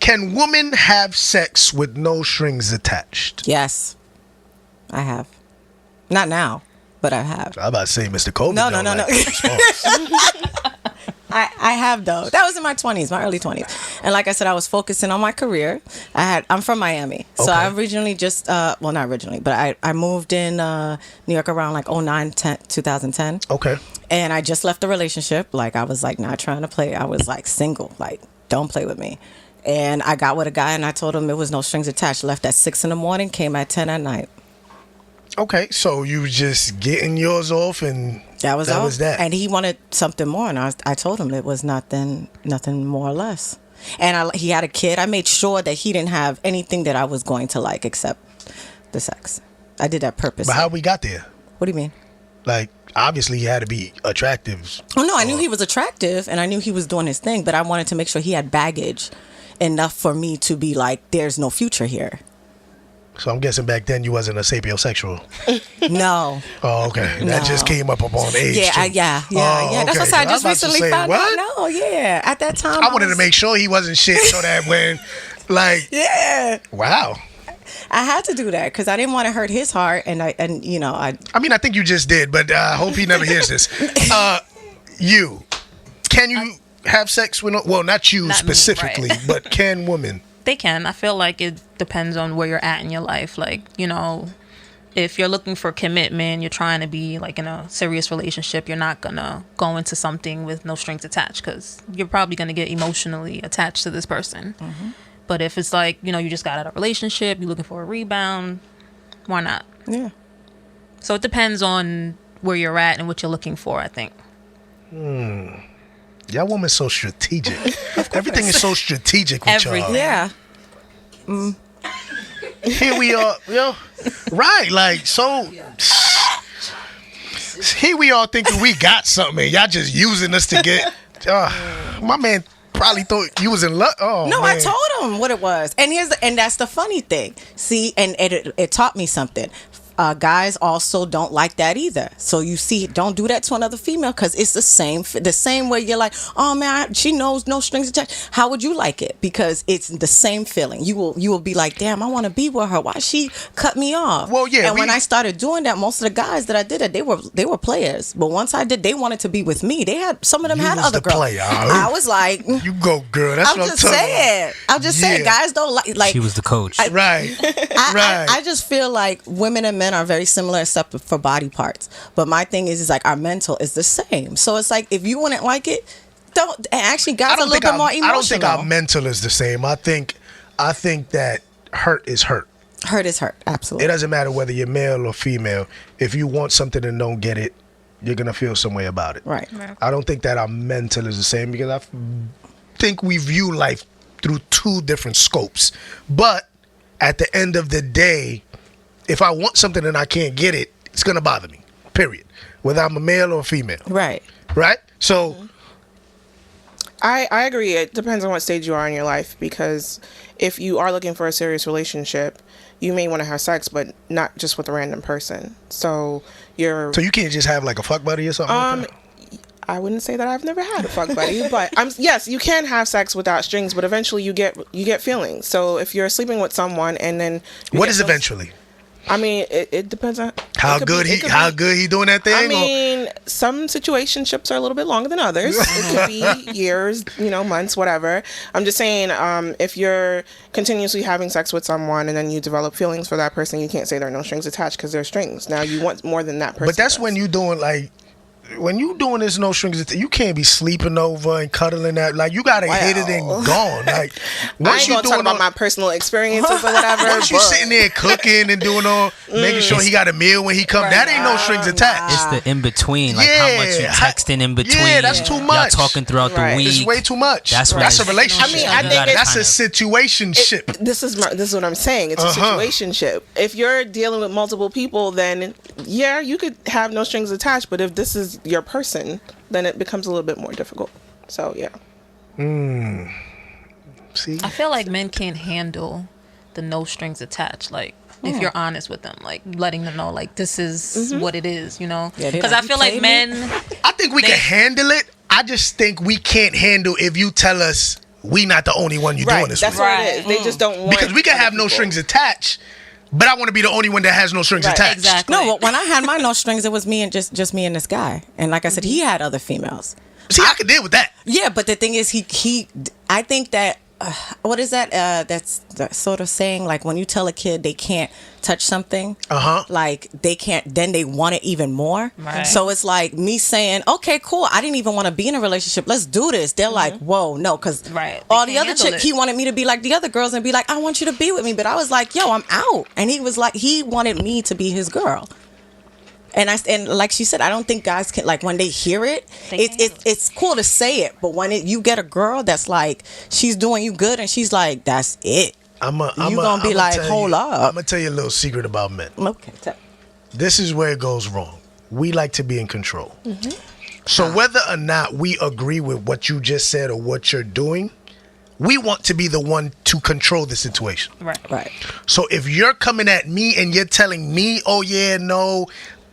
Can women have sex with no strings attached? Yes, I have. Not now, but I have. I'm about to say Mr. Kobe. No. No. I have though. That was in my 20s, my early 20s. And like I said, I was focusing on my career. I'm from Miami. So Okay. I originally just, well, not originally, but I moved in New York around like 2010. Okay. And I just left the relationship. Like, I was like not trying to play. I was like single, like, don't play with me. And I got with a guy and I told him it was no strings attached. Left at 6 a.m, came at 10 at night. Okay, so you just getting yours off, and That was all. was that. And he wanted something more, and I told him it was nothing more or less. And he had a kid. I made sure that he didn't have anything that I was going to like except the sex. I did that purposely. But how we got there? What do you mean? Like, obviously he had to be attractive. Oh no, I knew he was attractive, and I knew he was doing his thing, but I wanted to make sure he had baggage enough for me to be like, there's no future here. So I'm guessing back then you wasn't a sapiosexual. No. Oh, okay. That No. just came up upon age. Yeah, too. yeah. Oh, That's okay. what I just was about to recently say, found what? out. No, yeah. At that time, I wanted to make sure he wasn't shit so that when, like, Yeah. wow. I had to do that because I didn't want to hurt his heart, and I I think you just did, but I hope he never hears this. Can you have sex with, well, not you Not me, specifically, right. but can women? They can. I feel like it depends on where you're at in your life. Like, if you're looking for commitment, you're trying to be like in a serious relationship, you're not gonna go into something with no strings attached because you're probably gonna get emotionally attached to this person. But if it's like, you just got out of a relationship, you're looking for a rebound, why not? Yeah. So it depends on where you're at and what you're looking for, I think. Y'all women so strategic. Everything is so strategic with Everything. y'all. Yeah. Here we are, right? Like, so here we are thinking we got something, and y'all just using us to get. My man probably thought you was in love. Oh No, man. I told him what it was, and that's the funny thing. See, and it taught me something. Guys also don't like that either. So you see, don't do that to another female because it's the same way you're like, oh man, she knows no strings attached. How would you like it? Because it's the same feeling. You will be like, damn, I want to be with her. Why she cut me off? Well, yeah. And when I started doing that, most of the guys that I did it, they were players. But once I did, they wanted to be with me. Some of them You had was other the girls. player, I was like, You go, girl. That's I'm what just I'm talking saying. I'm just saying, Yeah. guys don't like. She was the coach. about. Right. Right. I just feel like women and men are very similar except for body parts. But my thing is like our mental is the same. So it's like if you wouldn't like it, don't. And actually, guys are a little bit more emotional. I don't think our mental is the same. I think that hurt is hurt. Hurt is hurt. Absolutely. It doesn't matter whether you're male or female. If you want something and don't get it, you're gonna feel some way about it. Right. I don't think that our mental is the same because I think we view life through two different scopes. But at the end of the day, if I want something and I can't get it, it's gonna bother me. Period. Whether I'm a male or a female. Right. Right? So I agree. It depends on what stage you are in your life because if you are looking for a serious relationship, you may want to have sex, but not just with a random person. So you can't just have like a fuck buddy or something like that? I wouldn't say that I've never had a fuck buddy, but yes, you can have sex without strings, but eventually you get feelings. So if you're sleeping with someone and then What is eventually? I mean, it depends on How It good he doing that thing? I mean, some situationships are a little bit longer than others. It could be years, months, whatever. I'm just saying, if you're continuously having sex with someone and then you develop feelings for that person, you can't say there are no strings attached because there's strings. Now you want more than that person. But that's does. when you doing when you doing this no strings, you can't be sleeping over and cuddling that. Like, you gotta hit it and gone. Like, I ain't gonna talk about my personal experiences or whatever. Once you sitting there cooking and doing making sure he got a meal when he come, that ain't no strings attached. It's the in between, like how much you texting in between. Yeah, that's too much. Y'all talking throughout the week. It's way too much. That's a relationship. I mean, I think that's a situationship. This is what I'm saying. It's a situationship. If you're dealing with multiple people, then yeah, you could have no strings attached. But if this is your person, then it becomes a little bit more difficult. So yeah. See, I feel like men can't handle the no strings attached. Like, if you're honest with them, like letting them know, like, this is what it is, Because I feel like men. I think we can handle it. I just think we can't handle if you tell us we not the only one you doing this that's with. what it is. They just don't want, because we can have no strings attached, but I want to be the only one that has no strings attached. Exactly. No, when I had my no strings, it was me and just me and this guy. And like I said, he had other females. See, I could deal with that. Yeah, but the thing is, I think that, what is that? That's the sort of saying, like, when you tell a kid they can't touch something, like, they can't, then they want it even more. Right. So it's like me saying, okay, cool, I didn't even want to be in a relationship. Let's do this. They're like, whoa, no, because all the other chicks, he wanted me to be like the other girls and be like, I want you to be with me. But I was like, yo, I'm out. And he was like, he wanted me to be his girl. And like she said, I don't think guys can, like, when they hear it, it's cool to say it, but when you get a girl that's like, she's doing you good and she's like, that's it. You're gonna be like, hold up. I'm gonna tell you a little secret about men. Okay. This is where it goes wrong. We like to be in control. So whether or not we agree with what you just said or what you're doing, we want to be the one to control the situation. Right. So if you're coming at me and you're telling me, oh yeah, no,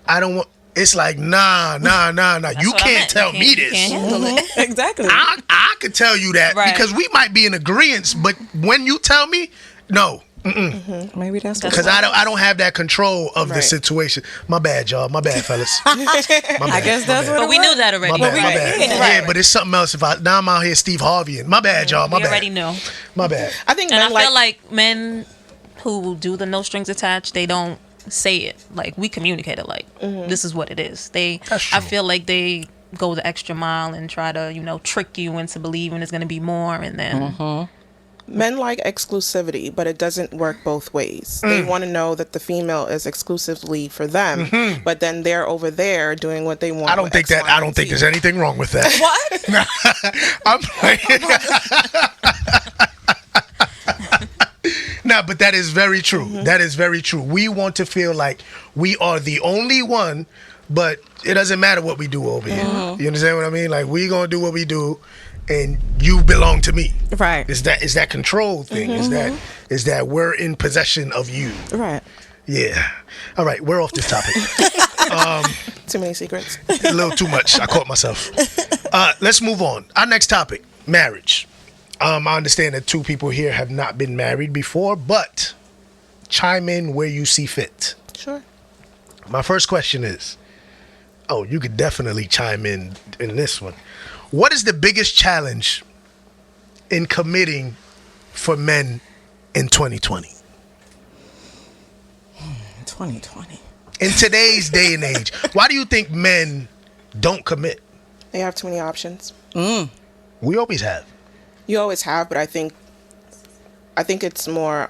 I don't want, it's like, nah. You can't tell me this. Exactly. I could tell you that because we might be in agreement, but when you tell me, no. Maybe that's because I don't have that control of the situation. My bad, y'all. My bad, fellas. My bad. I guess that's what. But we knew that already. My bad. Yeah, but it's something else. Now I'm out here Steve Harvey and my bad, y'all. My bad. We already knew. My bad. I think, and I feel like men who do the no strings attached, they don't say it. Like, we communicate it. Like, this is what it is. I feel like they go the extra mile and try to trick you into believing it's going to be more, and then. Men like exclusivity, but it doesn't work both ways. They want to know that the female is exclusively for them, but then they're over there doing what they want. I don't think there's anything wrong with that. What? I'm playing. No, but that is very true. That is very true. We want to feel like we are the only one, but it doesn't matter what we do over here. You understand what I mean? Like, we gonna do what we do, and you belong to me. Right. It's that control thing. Is that we're in possession of you. Right. Yeah. All right, we're off this topic. Too many secrets. A little too much. I caught myself. Let's move on. Our next topic, marriage. I understand that two people here have not been married before, but chime in where you see fit. Sure. My first question is, you could definitely chime in this one. What is the biggest challenge in committing for men in 2020? 2020. In today's day and age, why do you think men don't commit? They have too many options. We always have. You always have, but I think it's more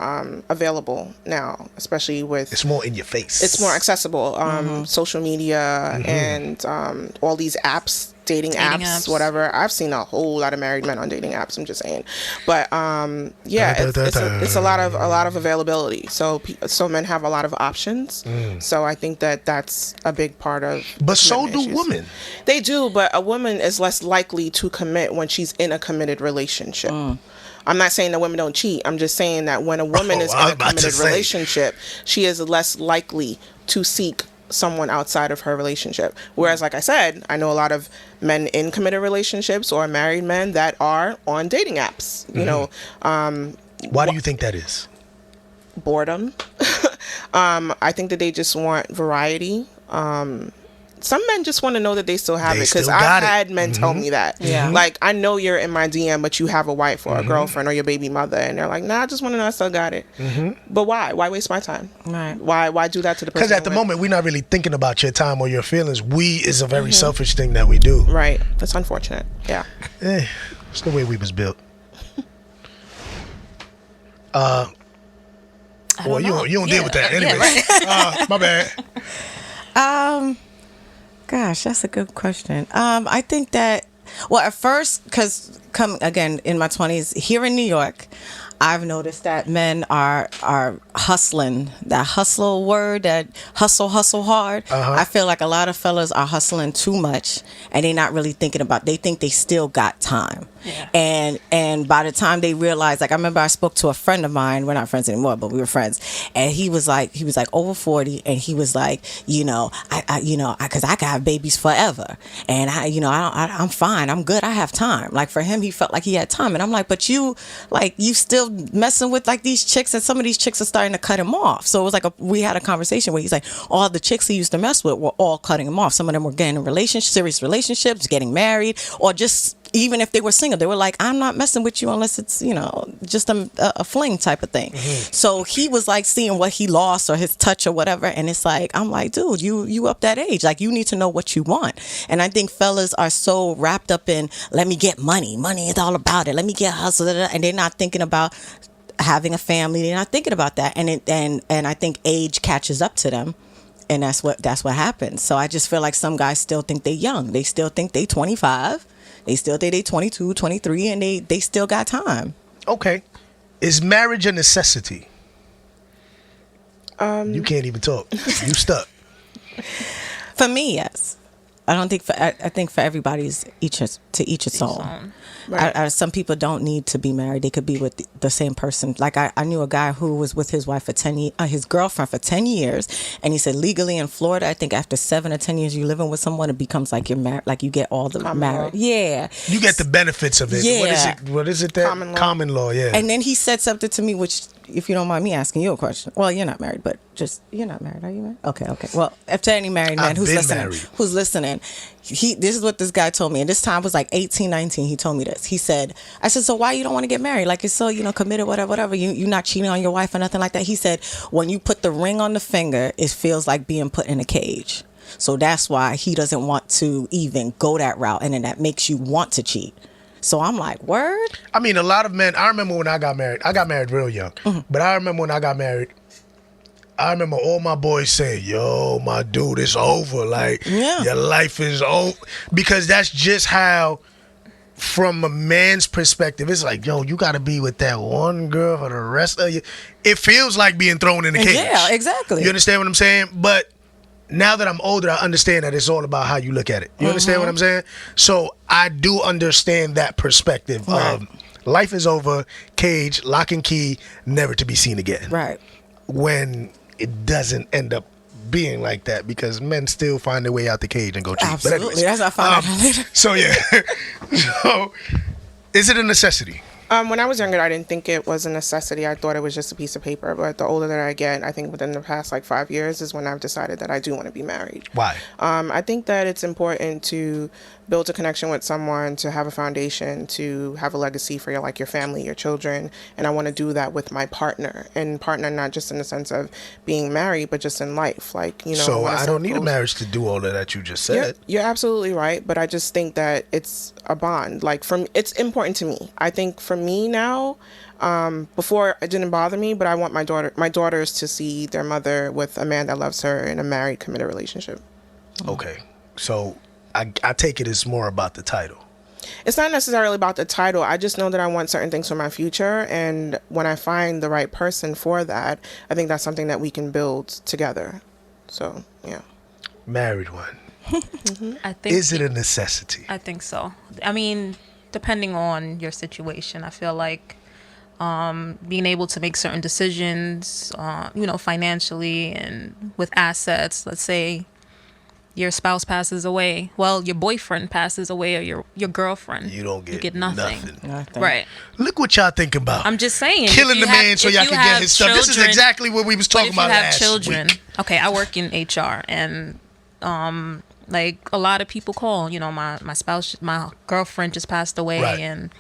available now, especially with... It's more in your face. It's more accessible. Social media and all these apps, dating apps, whatever. I've seen a whole lot of married men on dating apps, I'm just saying. But it's a lot of availability. So men have a lot of options. So I think that's a big part of... But so do women. They do, but a woman is less likely to commit when she's in a committed relationship. I'm not saying that women don't cheat. I'm just saying that when a woman is in a committed relationship, she is less likely to seek someone outside of her relationship. Whereas, like I said, I know a lot of men in committed relationships or married men that are on dating apps. You know, why do you think that is? Boredom. I think that they just want variety. Some men just want to know that they still have They it, because still I've got it. had men tell me that. Yeah. Like, I know you're in my DM, but you have a wife or a girlfriend or your baby mother, and they're like, nah, I just want to know I still got it. But why? Why waste my time? Right. Why do that to the person? Because at the I'm with? moment, we're not really thinking about your time or your feelings. We is a very selfish thing that we do. Right. That's unfortunate. Yeah. It's the way we was built. Well, you don't deal with that anyway. My bad. Gosh, that's a good question. I think that, well, at first, because come again in my 20s here in New York, I've noticed that men are hustling. That hustle word, that hustle hard. I feel like a lot of fellas are hustling too much, and they're not really thinking about. They think they still got time. Yeah. And by the time they realize, like, I remember I spoke to a friend of mine. We're not friends anymore, but we were friends. And he was like over 40, and he was like, because I can have babies forever, and I'm fine, I'm good, I have time. Like, for him, he felt like he had time, and I'm like, but you still messing with like these chicks, and some of these chicks are starting to cut him off. So it was like we had a conversation where he's like, all the chicks he used to mess with were all cutting him off. Some of them were getting in serious relationships, getting married, or just even if they were single, they were like, I'm not messing with you unless it's, just a fling type of thing. So he was like seeing what he lost or his touch or whatever. And it's like, I'm like, dude, you up that age. Like, you need to know what you want. And I think fellas are so wrapped up in, let me get money. Money is all about it. Let me get hustle. And they're not thinking about having a family. They're not thinking about that. And I think age catches up to them. And that's what happens. So I just feel like some guys still think they're young. They still think they 25. They still think they 22, 23, and they still got time. Okay. Is marriage a necessity? You can't even talk. You stuck. For me, yes. I don't think I think for everybody's to each its own. Right. Some people don't need to be married. They could be with the same person. Like I knew a guy who was with his wife for his girlfriend for 10 years, and he said legally in Florida, I think after 7 or 10 years you living with someone, it becomes like you're married. Like you get all the married. Yeah. You get the benefits of it. Yeah. What is it? That common law. Yeah. And then he said something to me, which, if you don't mind me asking you a question. Well, you're not married, but you're not married, are you married? Okay. Well, if to any married man who's listening, this is what this guy told me, and this time was like 18, 19. He told me this. He said, I said, so why you don't want to get married? Like, it's so, committed, whatever. You're not cheating on your wife or nothing like that. He said, when you put the ring on the finger, it feels like being put in a cage. So that's why he doesn't want to even go that route, and then that makes you want to cheat. So I'm like, word? I mean, a lot of men, I remember when I got married real young, but I remember when I got married, I remember all my boys saying, yo, my dude, it's over. Like, your life is over. Because that's just how, from a man's perspective, it's like, yo, you got to be with that one girl for the rest of you. It feels like being thrown in a cage. Yeah, exactly. You understand what I'm saying? But now that I'm older, I understand that it's all about how you look at it. You understand what I'm saying? So I do understand that perspective of life is over, cage, lock and key, never to be seen again. Right. When it doesn't end up being like that, because men still find their way out the cage and go cheat. Absolutely. But anyways, that's what I found out later. So yeah. So is it a necessity? When I was younger, I didn't think it was a necessity. I thought it was just a piece of paper. But the older that I get, I think within the past 5 years is when I've decided that I do want to be married. Why? I think that it's important to build a connection with someone, to have a foundation, to have a legacy for your family, your children. And I want to do that with my partner. And partner not just in the sense of being married, but just in life. So I don't need a marriage to do all of that you just said. You're absolutely right. But I just think that it's a bond. It's important to me. I think for me now, before it didn't bother me, but I want my daughters to see their mother with a man that loves her in a married, committed relationship. Okay. So I take it it's more about the title. It's not necessarily about the title. I just know that I want certain things for my future. And when I find the right person for that, I think that's something that we can build together. So, yeah. Married one. I think Is it a necessity? I think so. I mean, depending on your situation, I feel like being able to make certain decisions, financially and with assets, let's say your spouse passes away, well, your boyfriend passes away, or your girlfriend, You don't get nothing. Nothing. Right. Look what y'all think about. I'm just saying, Killing if you the man have- so if y'all you can get have his stuff. This is children- exactly what we was talking about But if you have last children, week. okay, I work in HR, and like a lot of people call, my spouse, my girlfriend just passed away, Right. and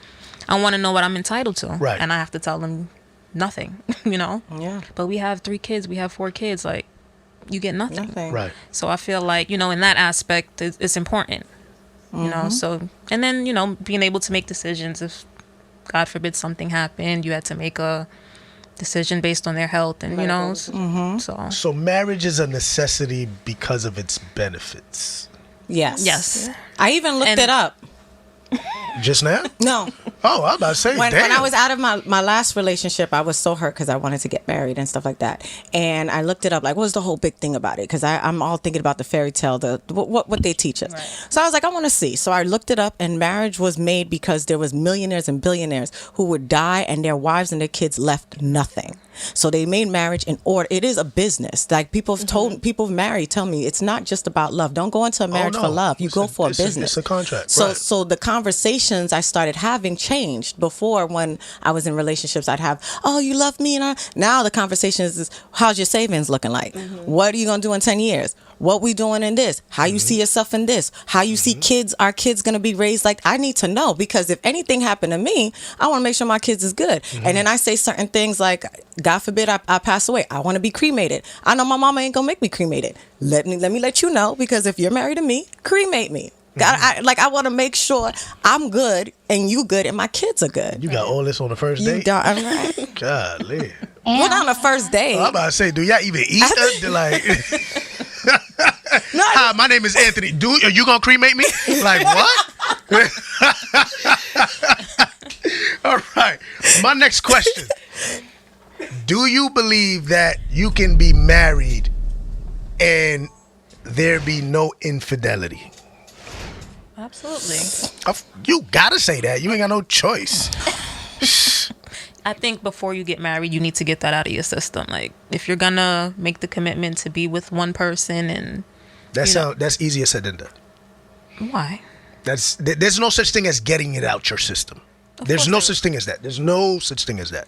I want to know what I'm entitled to, Right. and I have to tell them nothing, Yeah. But we have 3 kids, we have 4 kids, like you get nothing. Nothing. Right. So I feel like, in that aspect, it's important, so, and then, being able to make decisions if, God forbid, something happened, you had to make a decision based on their health, and, so. So marriage is a necessity because of its benefits. Yes. Yes. I even looked And- it up. Just now? No. Oh, I was about to say, When damn. I was out of my last relationship, I was so hurt because I wanted to get married and stuff like that. And I looked it up, like, what's the whole big thing about it? Because I'm all thinking about the fairy tale, what they teach us. Right. So I was like, I want to see. So I looked it up, and marriage was made because there was millionaires and billionaires who would die, and their wives and their kids left nothing. So they made marriage in order. It is a business. Like people have told people married tell me it's not just about love. Don't go into a marriage no. for love. You It's go a- for a it's a- business. it's a contract, So right. so the conversations I started having changed. Before, when I was in relationships, I'd have, oh, you love me, and now the conversation is, how's your savings looking like? What are you gonna do in 10 years? What we doing in this? How you see yourself in this? How you see kids? Our kids gonna be raised like? I need to know, because if anything happened to me, I want to make sure my kids is good. And then I say certain things like, God forbid I pass away, I want to be cremated. I know my mama ain't gonna make me cremated. Let me let you know, because if you're married to me, cremate me. I want to make sure I'm good and you good and my kids are good. You got all this on the first You date? don't. I'm right. Golly. Well, on the first date. I'm about to say, do y'all even eat? They're like, No, hi, my name is Anthony. Are you gonna cremate me? Like what? All right. My next question: do you believe that you can be married and there be no infidelity? Absolutely. You gotta say that. You ain't got no choice. I think before you get married, you need to get that out of your system. Like, if you're gonna make the commitment to be with one person, and That's easier said than done. why? There's no such thing as getting it out your system. There's no such thing as that. There's no such thing as that.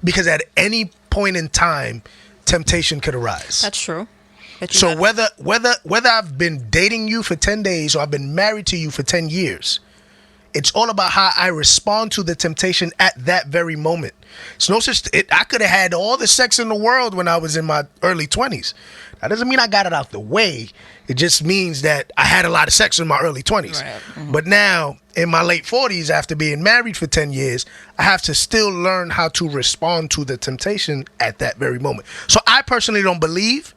Because at any point in time, temptation could arise. That's true. But you So gotta- whether I've been dating you for 10 days or I've been married to you for 10 years, it's all about how I respond to the temptation at that very moment. It's no such I could have had all the sex in the world when I was in my early 20s. That doesn't mean I got it out the way. It just means that I had a lot of sex in my early 20s. Right. But now in my late 40s, after being married for 10 years, I have to still learn how to respond to the temptation at that very moment. So I personally don't believe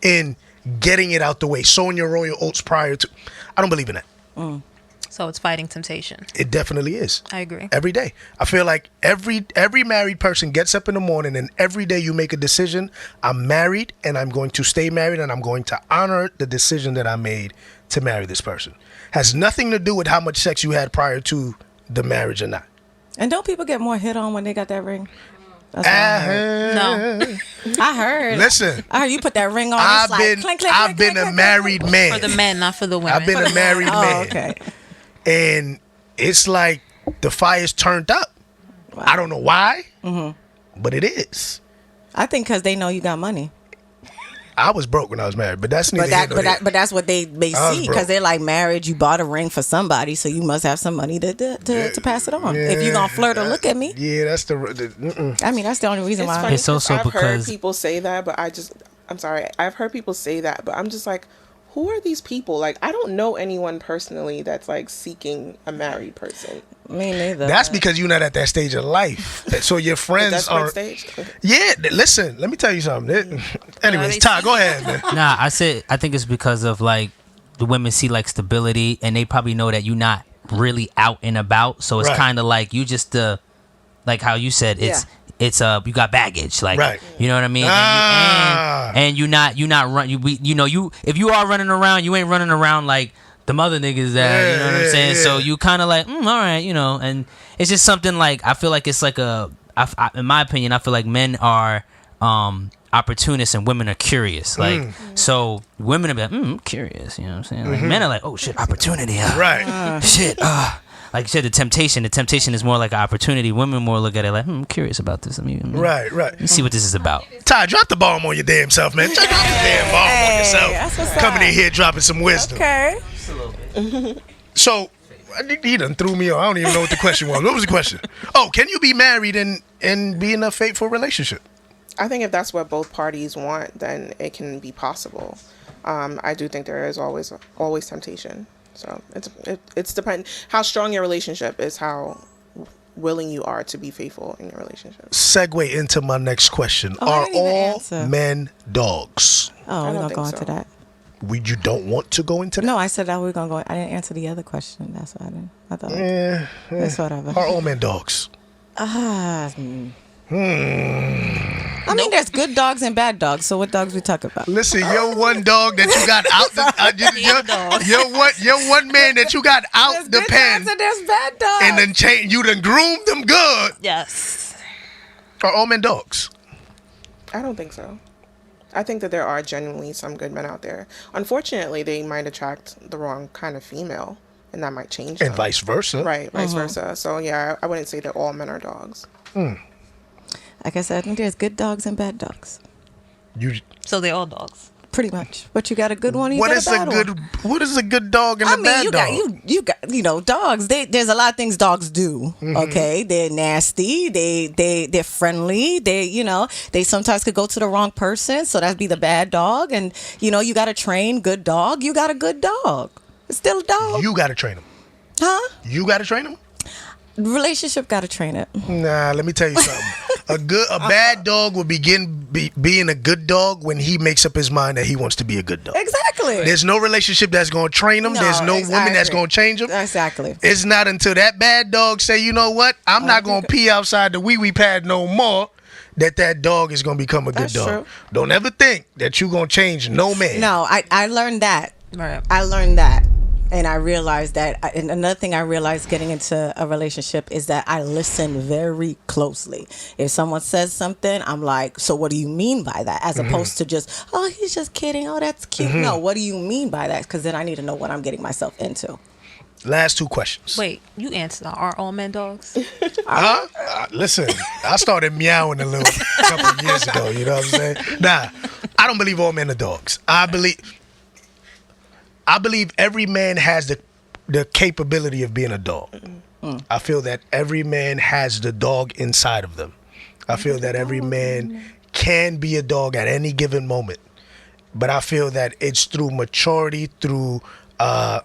in getting it out the way, sowing your royal oats prior to. I don't believe in that. So it's fighting temptation. It definitely is. I agree. Every day. I feel like every married person gets up in the morning, and every day you make a decision. I'm married and I'm going to stay married, and I'm going to honor the decision that I made to marry this person. Has nothing to do with how much sex you had prior to the marriage or not. And don't people get more hit on when they got that ring? That's what I heard. No, I heard. Listen, I heard you put that ring on. I've it's like, been clink, clink, I've clink, been clink, a clink, married clink. man. for the men, not for the women. I've been a married Oh, man. okay. And it's like the fire's turned up. Wow. I don't know why, but it is. I think because they know you got money. I was broke when I was married, but that's neither here nor there. But that's what they I was see, broke. because they're like, marriage, you bought a ring for somebody, so you must have some money to pass it on. If you're gonna flirt or look at me, Yeah, that's the I mean, that's the only reason It's why. funny It's also I've heard because- people say that, but I'm sorry. I've heard people say that, but I'm just like, who are these people? Like, I don't know anyone personally that's like seeking a married person. Me neither. That's because you're not at that stage of life. So your friends That's are. what stage. Yeah, listen. Let me tell you something. Anyways, they Ty, go ahead, man. Nah, I think it's because of like the women see like stability, and they probably know that you're not really out and about, so it's Right. kind of like you just like how you said it's you got baggage, like Right. you know what I mean. Ah. And you're not run you if you are running around, you ain't running around like the mother niggas that you know what I'm saying. yeah. So you kind of like all right, and it's just something like I feel like it's like in my opinion, I feel like men are opportunists and women are curious. Like, so women are like, I'm curious. You know what I'm saying? Like, men are like, oh shit, opportunity. Right. Shit. Like you said, the temptation is more like an opportunity. Women more look at it like, I'm curious about this. Right. Let me see what this is about. Ty, drop the bomb on your damn self, man. Drop the damn bomb on yourself. That's what's Coming up. in here dropping some wisdom. Okay. So, he done threw me off. I don't even know what the question was. What was the question? Oh, can you be married and be in a faithful relationship? I think if that's what both parties want, then it can be possible. I do think there is always temptation. So it's depend how strong your relationship is, how willing you are to be faithful in your relationship. Segue into my next question. Oh, I Are didn't even all answer. men dogs? Oh, we're don't gonna think go so. into that. You don't want to go into that? No, I said that we were gonna go. I didn't answer the other question. That's why I didn't. I thought it's whatever. Are all men dogs? I mean, there's good dogs and bad dogs. So what dogs we talk about? Listen, you're one dog that you got out you're one man that you got out There's the good pen dogs and there's bad dogs. and then you done groomed them good. Yes. Are all men dogs? I don't think so. I think that there are genuinely some good men out there. Unfortunately, they might attract the wrong kind of female, and that might change them. And vice versa. Right, vice versa. So yeah, I wouldn't say that all men are dogs. Like I said, I think there's good dogs and bad dogs. So they're all dogs. Pretty much. But you got a good one. You What got is a bad one. what is a good dog and I a mean, bad you dog? got you got dogs. There's a lot of things dogs do. Okay, they're nasty. They're friendly. They sometimes could go to the wrong person, so that'd be the bad dog. And you got to train good dog. You got a good dog. It's still a dog. You got to train them. Huh? You got to train them? Relationship got to train it. Nah, let me tell you something. A bad dog will begin being a good dog when he makes up his mind that he wants to be a good dog. Exactly. There's no relationship that's going to train him. There's no woman that's going to change him. Exactly. It's not until that bad dog say, you know what, I'm not going to pee outside the wee-wee pad no more, that dog is going to become a good That's dog. true. Don't ever think that you're going to change no man. No, I learned that. Right. I learned that. And I realized that. And another thing I realized getting into a relationship is that I listen very closely. If someone says something, I'm like, so what do you mean by that? As opposed to just, oh, he's just kidding. Oh, that's cute. No, what do you mean by that? Because then I need to know what I'm getting myself into. Last two questions. Wait, you answered. Are all men dogs? Huh? Listen, I started meowing a little couple of years ago. You know what I'm saying? Nah, I don't believe all men are dogs. I believe every man has the capability of being a dog. I feel that every man has the dog inside of them. I feel that every man can be a dog at any given moment. But I feel that it's through maturity, through I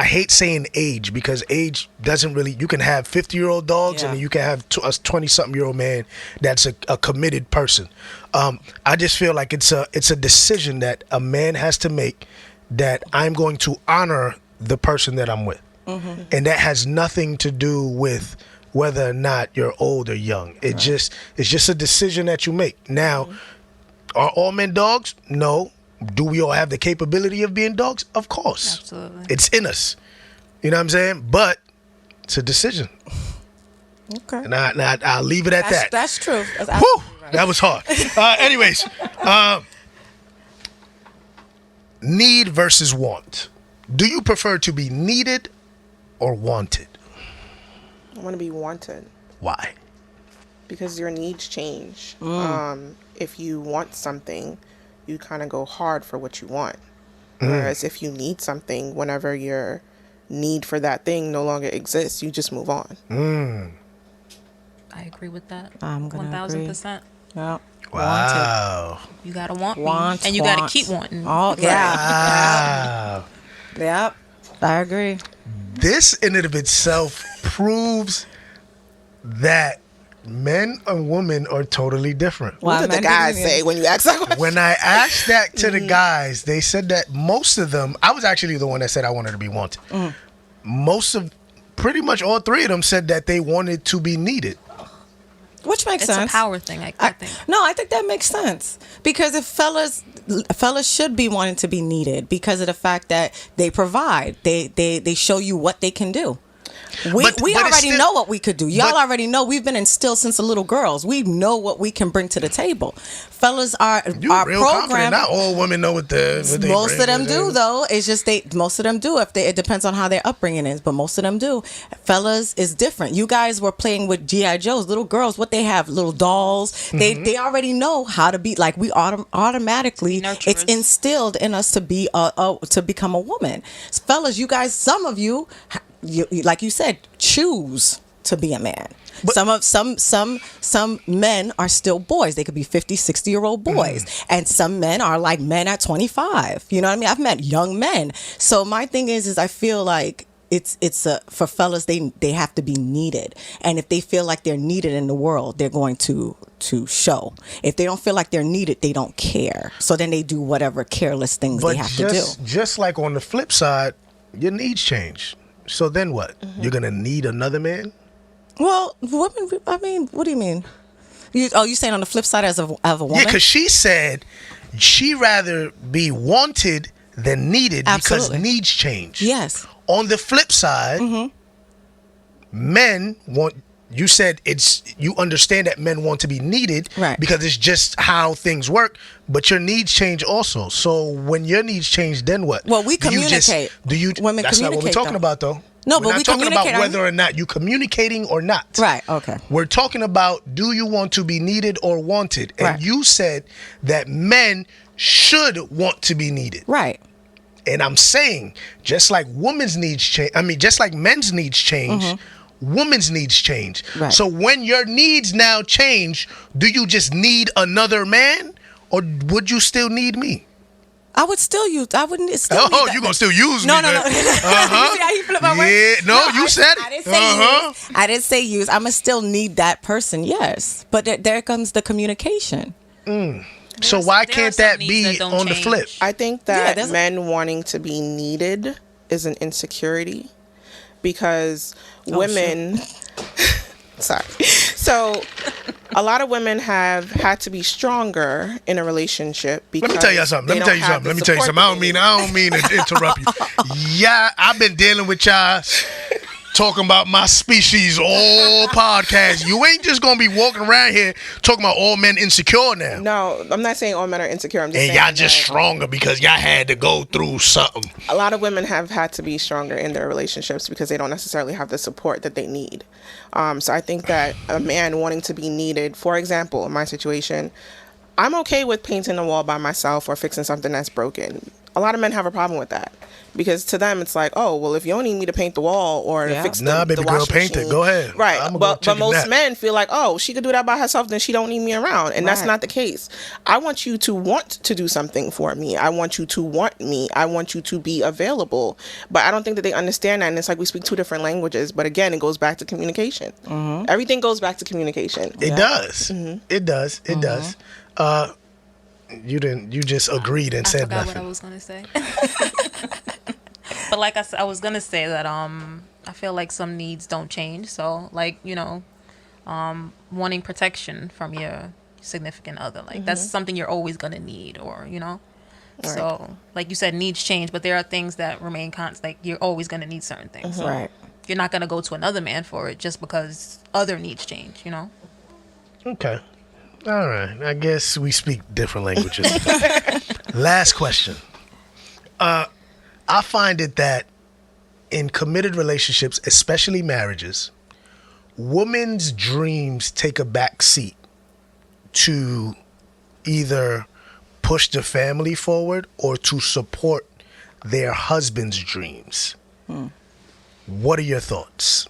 hate saying age, because age doesn't really. You can have 50-year-old dogs, and you can have a 20-something-year-old man that's a committed person. I just feel like it's a decision that a man has to make, that I'm going to honor the person that I'm with, and that has nothing to do with whether or not you're old or young. It's just a decision that you make. Now, are all men dogs? No. Do we all have the capability of being dogs? Of course. Absolutely. It's in us. You know what I'm saying? But it's a decision. Okay. And I'll leave it at that. That's true. That's Whew, that was hard. Anyways, need versus want. Do you prefer to be needed or wanted? I want to be wanted Why? because your needs change. If you want something, you kind of go hard for what you want. Whereas if you need something, whenever your need for that thing no longer exists, you just move on. I agree with that. I'm gonna 1000%. Yeah. Wow. You gotta want me, Want, and you gotta want. keep wanting. Oh, yeah. Wow. Yep. I agree. This in and of itself proves that men and women are totally different. What did the guys say when you ask that question? When I asked that to the guys, they said that most of them, I was actually the one that said I wanted to be wanted. Pretty much all three of them said that they wanted to be needed. Which makes It's sense. a power thing, I think. No, I think that makes sense, because if fellas should be wanting to be needed because of the fact that they provide, they show you what they can do. We But it's already still- know what we could do. Y'all but- already know. We've been instilled since the little girls. We know what we can bring to the table. Fellas are You our real confident. program. Not all women know what they Most bring. of them do, though. It's just most of them do. It depends on how their upbringing is, but most of them do. Fellas is different. You guys were playing with GI Joes, little girls. What they have, little dolls. They already know how to be like. We automatically. Nurturers. It's instilled in us to be to become a woman. Fellas, you guys, some of you, like you said, choose to be a man. But- some men are still boys. They could be 50, 60-year-old boys. And some men are like men at 25. You know what I mean? I've met young men. So my thing is I feel like it's for fellas, they have to be needed. And if they feel like they're needed in the world, they're going to show. If they don't feel like they're needed, they don't care. So then they do whatever careless things they have to do. Just like on the flip side, your needs change. So then what? You're gonna need another man? Well, women, I mean, what do you mean? You saying on the flip side as a woman? Yeah, because she said she rather be wanted than needed Absolutely. because needs change. Yes. On the flip side, men want. You said you understand that men want to be needed, Right. because it's just how things work. But your needs change also. So when your needs change, then what? Well, we Do you just- communicate. Do you? Women That's not what we're communicate, talking though. about, though. No, we're but not we talking about communicate, aren't whether or not you communicating or not. Right, okay. We're talking about, do you want to be needed or wanted? And Right. you said that men should want to be needed. Right. And I'm saying, just like women's needs change, just like men's needs change, women's needs change. Right. So when your needs now change, do you just need another man, or would you still need me? I would still use. I wouldn't still. need that. You gonna still use No, me? no, no. man. You see how you flip my words? Yeah, no, you said it. I didn't say use. I didn't say use. I'ma still need that person. Yes, but there comes the communication. So why there are can't some that needs be that don't on the change. flip? I think Yeah, that there's a- men wanting to be needed is an insecurity because Oh, women. Sorry. So, a lot of women have had to be stronger in a relationship because Let me tell you something. they don't have the support that I they don't mean to interrupt you. Yeah, I've been dealing with y'all talking about my species all podcast. You ain't just gonna be walking around here talking about all men insecure now. No, I'm not saying all men are insecure. I'm just And saying y'all just that stronger because y'all had to go through something. a lot of women have had to be stronger in their relationships because they don't necessarily have the support that they need. So I think that a man wanting to be needed, for example, in my situation, I'm okay with painting a wall by myself or fixing something that's broken. A lot of men have a problem with that because to them it's like, oh, well, if you don't need me to paint the wall or to Yeah. fix Nah, the baby girl, washing paint it. machine, Go ahead. right? I'ma go But take a most nap. men feel like, oh, she could do that by herself, then she don't need me around, and that's Right. not the case. I want you to want to do something for me. I want you to want me. I want you to be available. But I don't think that they understand that, and it's like we speak two different languages. But again, it goes back to communication. Everything goes back to communication. It does. It does. It does. You just agreed and I said forgot what I nothing. was gonna say. But like I said, I was gonna say that I feel like some needs don't change. So like wanting protection from your significant other, like that's something you're always gonna need, or So like you said, needs change, but there are things that remain constant. Like you're always gonna need certain things. So Right. you're not gonna go to another man for it just because other needs change. Okay. All right. I guess we speak different languages. Last question. I find it that in committed relationships, especially marriages, women's dreams take a back seat to either push the family forward or to support their husband's dreams. What are your thoughts?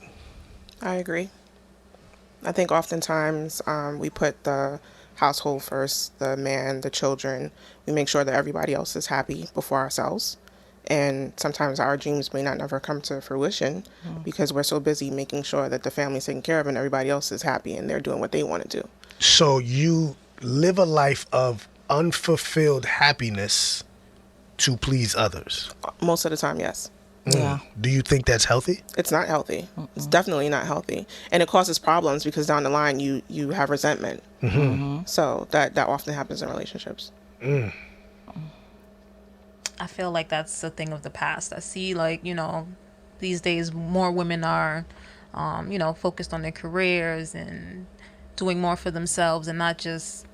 I agree. I think oftentimes we put the household first, the man, the children. We make sure that everybody else is happy before ourselves. And sometimes our dreams may not never come to fruition because we're so busy making sure that the family's taken care of and everybody else is happy and they're doing what they want to do. So you live a life of unfulfilled happiness to please others. Most of the time, yes. Yeah. Do you think that's healthy? It's not healthy. It's definitely not healthy. And it causes problems because down the line you have resentment. So that often happens in relationships. I feel like that's a thing of the past. I see, like, these days more women are, focused on their careers and doing more for themselves and not just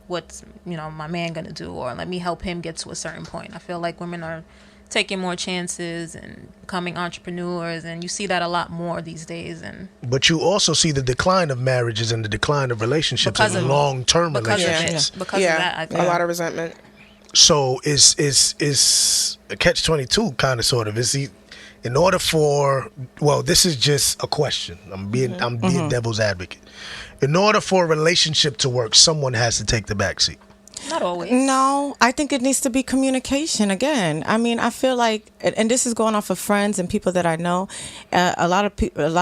what's my man gonna do, or let me help him get to a certain point. I feel like women are taking more chances and becoming entrepreneurs, and you see that a lot more these days. And but you also see the decline of marriages and the decline of relationships Because and of- long-term because relationships. of that, I think a lot of resentment. So is a catch-22 kind of sort of is he, in order for, well, this is just a question. I'm being devil's advocate. In order for a relationship to work, someone has to take the backseat. not always. No, I think it needs to be communication again. I mean, I feel like, and this is going off of friends and people that I know. A lot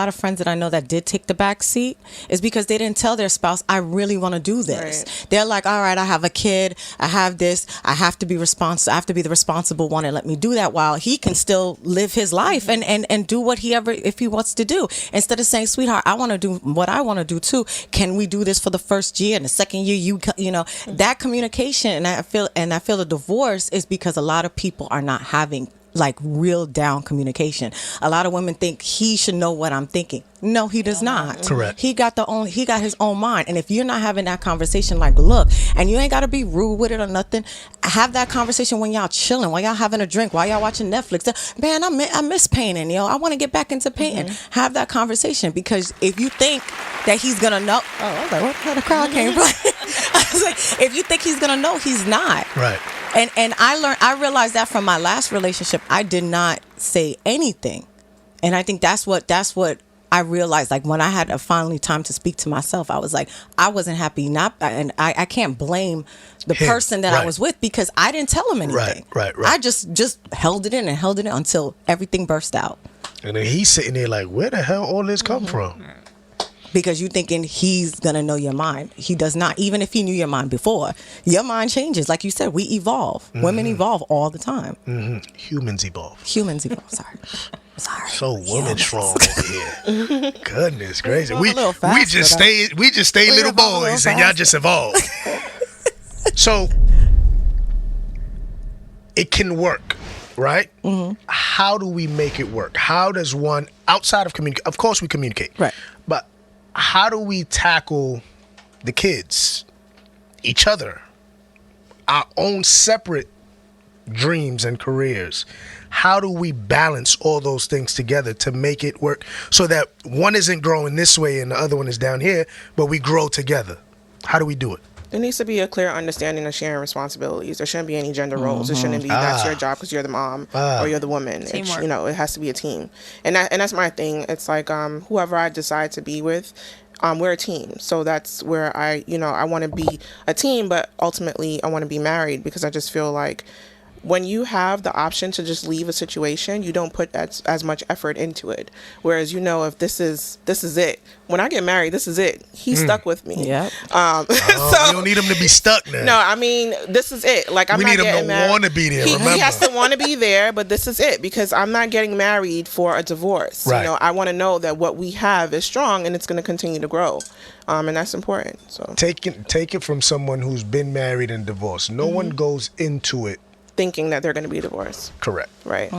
of friends that I know that did take the back seat is because they didn't tell their spouse, "I really want to do this." Right. They're like, "All right, I have a kid, I have this, I have to be responsible. I have to be the responsible one, and let me do that while he can still live his life and do what if he wants to do." Instead of saying, "Sweetheart, I want to do what I want to do too. Can we do this for the first year and the second year? That communication." And I feel the divorce is because a lot of people are not having like real down communication. A lot of women think he should know what I'm thinking. No, he does not. Correct. He got his own mind. And if you're not having that conversation, like, look, and you ain't got to be rude with it or nothing. Have that conversation when y'all chilling, while y'all having a drink, while y'all watching Netflix. Man, I miss painting, I want to get back into painting. Have that conversation, because if you think that he's gonna know, I was like, what the crowd came from? I was like, if you think he's gonna know, he's not. Right. And I realized that from my last relationship. I did not say anything. And I think that's what I realized. Like, when I had finally time to speak to myself, I was like, I wasn't happy. And I can't blame the Him, person that right. I was with, because I didn't tell him anything. Right. I just held it in until everything burst out. And then he's sitting there like, where the hell all this come from? Because you're thinking he's going to know your mind. He does not. Even if he knew your mind before, your mind changes. Like you said, we evolve. Women evolve all the time. Humans evolve. Humans evolve. Sorry. So woman strong over here. Goodness gracious. evolve a little faster, We just stay little evolve a little boys and y'all faster. just evolve. So it can work, right? How do we make it work? How does one, outside of communicate, of course we communicate. Right. But how do we tackle the kids, each other, our own separate dreams and careers? How do we balance all those things together to make it work so that one isn't growing this way and the other one is down here, but we grow together? How do we do it? There needs to be a clear understanding of sharing responsibilities. There shouldn't be any gender roles. It shouldn't be that's your job because you're the mom or you're the woman. Teamwork. It has to be a team. And that's my thing. It's like whoever I decide to be with, we're a team. So that's where I want to be a team, but ultimately I want to be married, because I just feel like when you have the option to just leave a situation, you don't put as much effort into it. Whereas, if this is it. When I get married, this is it. He's stuck with me. Yep. So you don't need him to be stuck now. No, I mean, this is it. Like, I'm We not need him getting to married. wanna be there, He remember. has to want to be there, but this is it, because I'm not getting married for a divorce. Right. I want to know that what we have is strong and it's going to continue to grow, and that's important. So Take it from someone who's been married and divorced. No one goes into it thinking that they're going to be divorced, correct. right?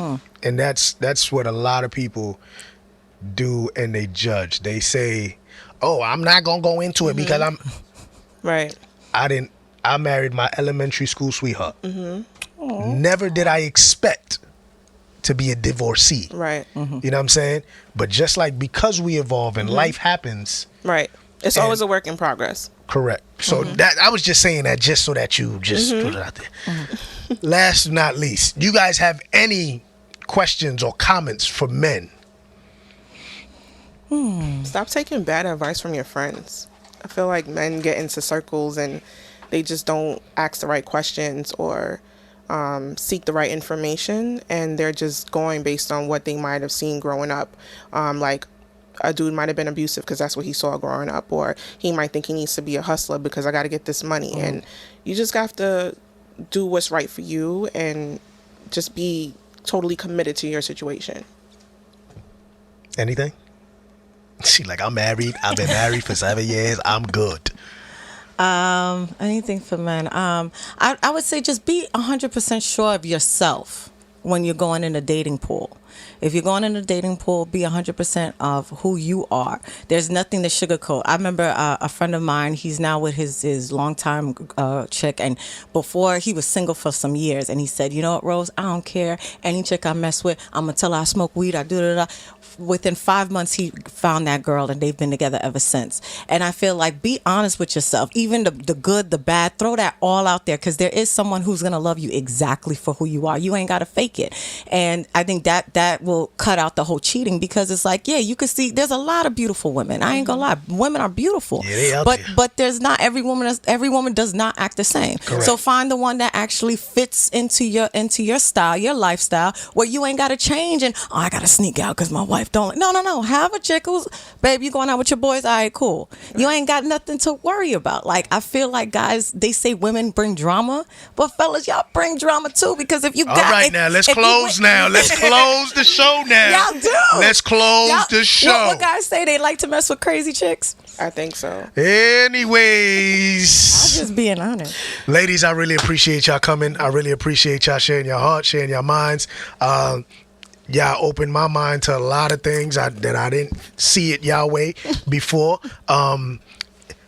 And that's what a lot of people do, and they judge. They say, "Oh, I'm not gonna go into it because Right. I married my elementary school sweetheart. Never did I expect to be a divorcee. Right. You know what I'm saying? But just like, because we evolve and life happens, Right. It's always a work in progress. correct. So that I was just saying that just so that you just put it out there. Last but not least, do you guys have any questions or comments for men? Stop taking bad advice from your friends. I feel like men get into circles and they just don't ask the right questions or seek the right information, and they're just going based on what they might have seen growing up. Like, a dude might have been abusive because that's what he saw growing up, or he might think he needs to be a hustler because I got to get this money. And you just have to do what's right for you and just be totally committed to your situation. Anything? She like, I'm married. I've been married for 7 years. I'm good. Anything for men. I would say just be 100% sure of yourself. when you're going in a dating pool. If you're going in a dating pool, be 100% of who you are. There's nothing to sugarcoat. I remember a friend of mine, he's now with his longtime chick, and before he was single for some years, and he said, you know what, Rose, I don't care. Any chick I mess with, I'm going to tell her I smoke weed, I do da. Within 5 months, he found that girl, and they've been together ever since. And I feel like, be honest with yourself. Even the good, the bad, throw that all out there, because there is someone who's going to love you exactly for who you are. You ain't got to fake it. And I think that will cut out the whole cheating, because it's like, yeah, you can see there's a lot of beautiful women. I ain't gonna lie, women are beautiful. Yeah, they out but there. but there's not every woman does not act the same. Correct. So find the one that actually fits into your style, your lifestyle, where you ain't got to change and I got to sneak out because my wife don't. No. Have a chick who's, babe, you going out with your boys? All right, cool. You ain't got nothing to worry about. Like, I feel like guys, they say women bring drama, but fellas, y'all bring drama too, because if you All got right, now let's close now. Let's close the show now. Y'all do. Let's close the show. What guys say, they like to mess with crazy chicks? I think so. Anyways, I'm just being honest. ladies, I really appreciate y'all coming. I really appreciate y'all sharing your heart, sharing your minds. Y'all opened my mind to a lot of things that I didn't see it y'all way before.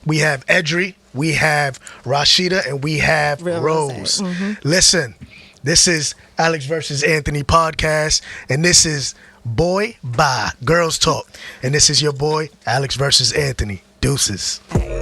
We have Edry, we have Rashida, and we have Real Rose. Mm-hmm. Listen, this is Alex versus Anthony podcast, and this is Boy Bye Girls Talk, and this is your boy Alex versus Anthony. Deuces. Hey.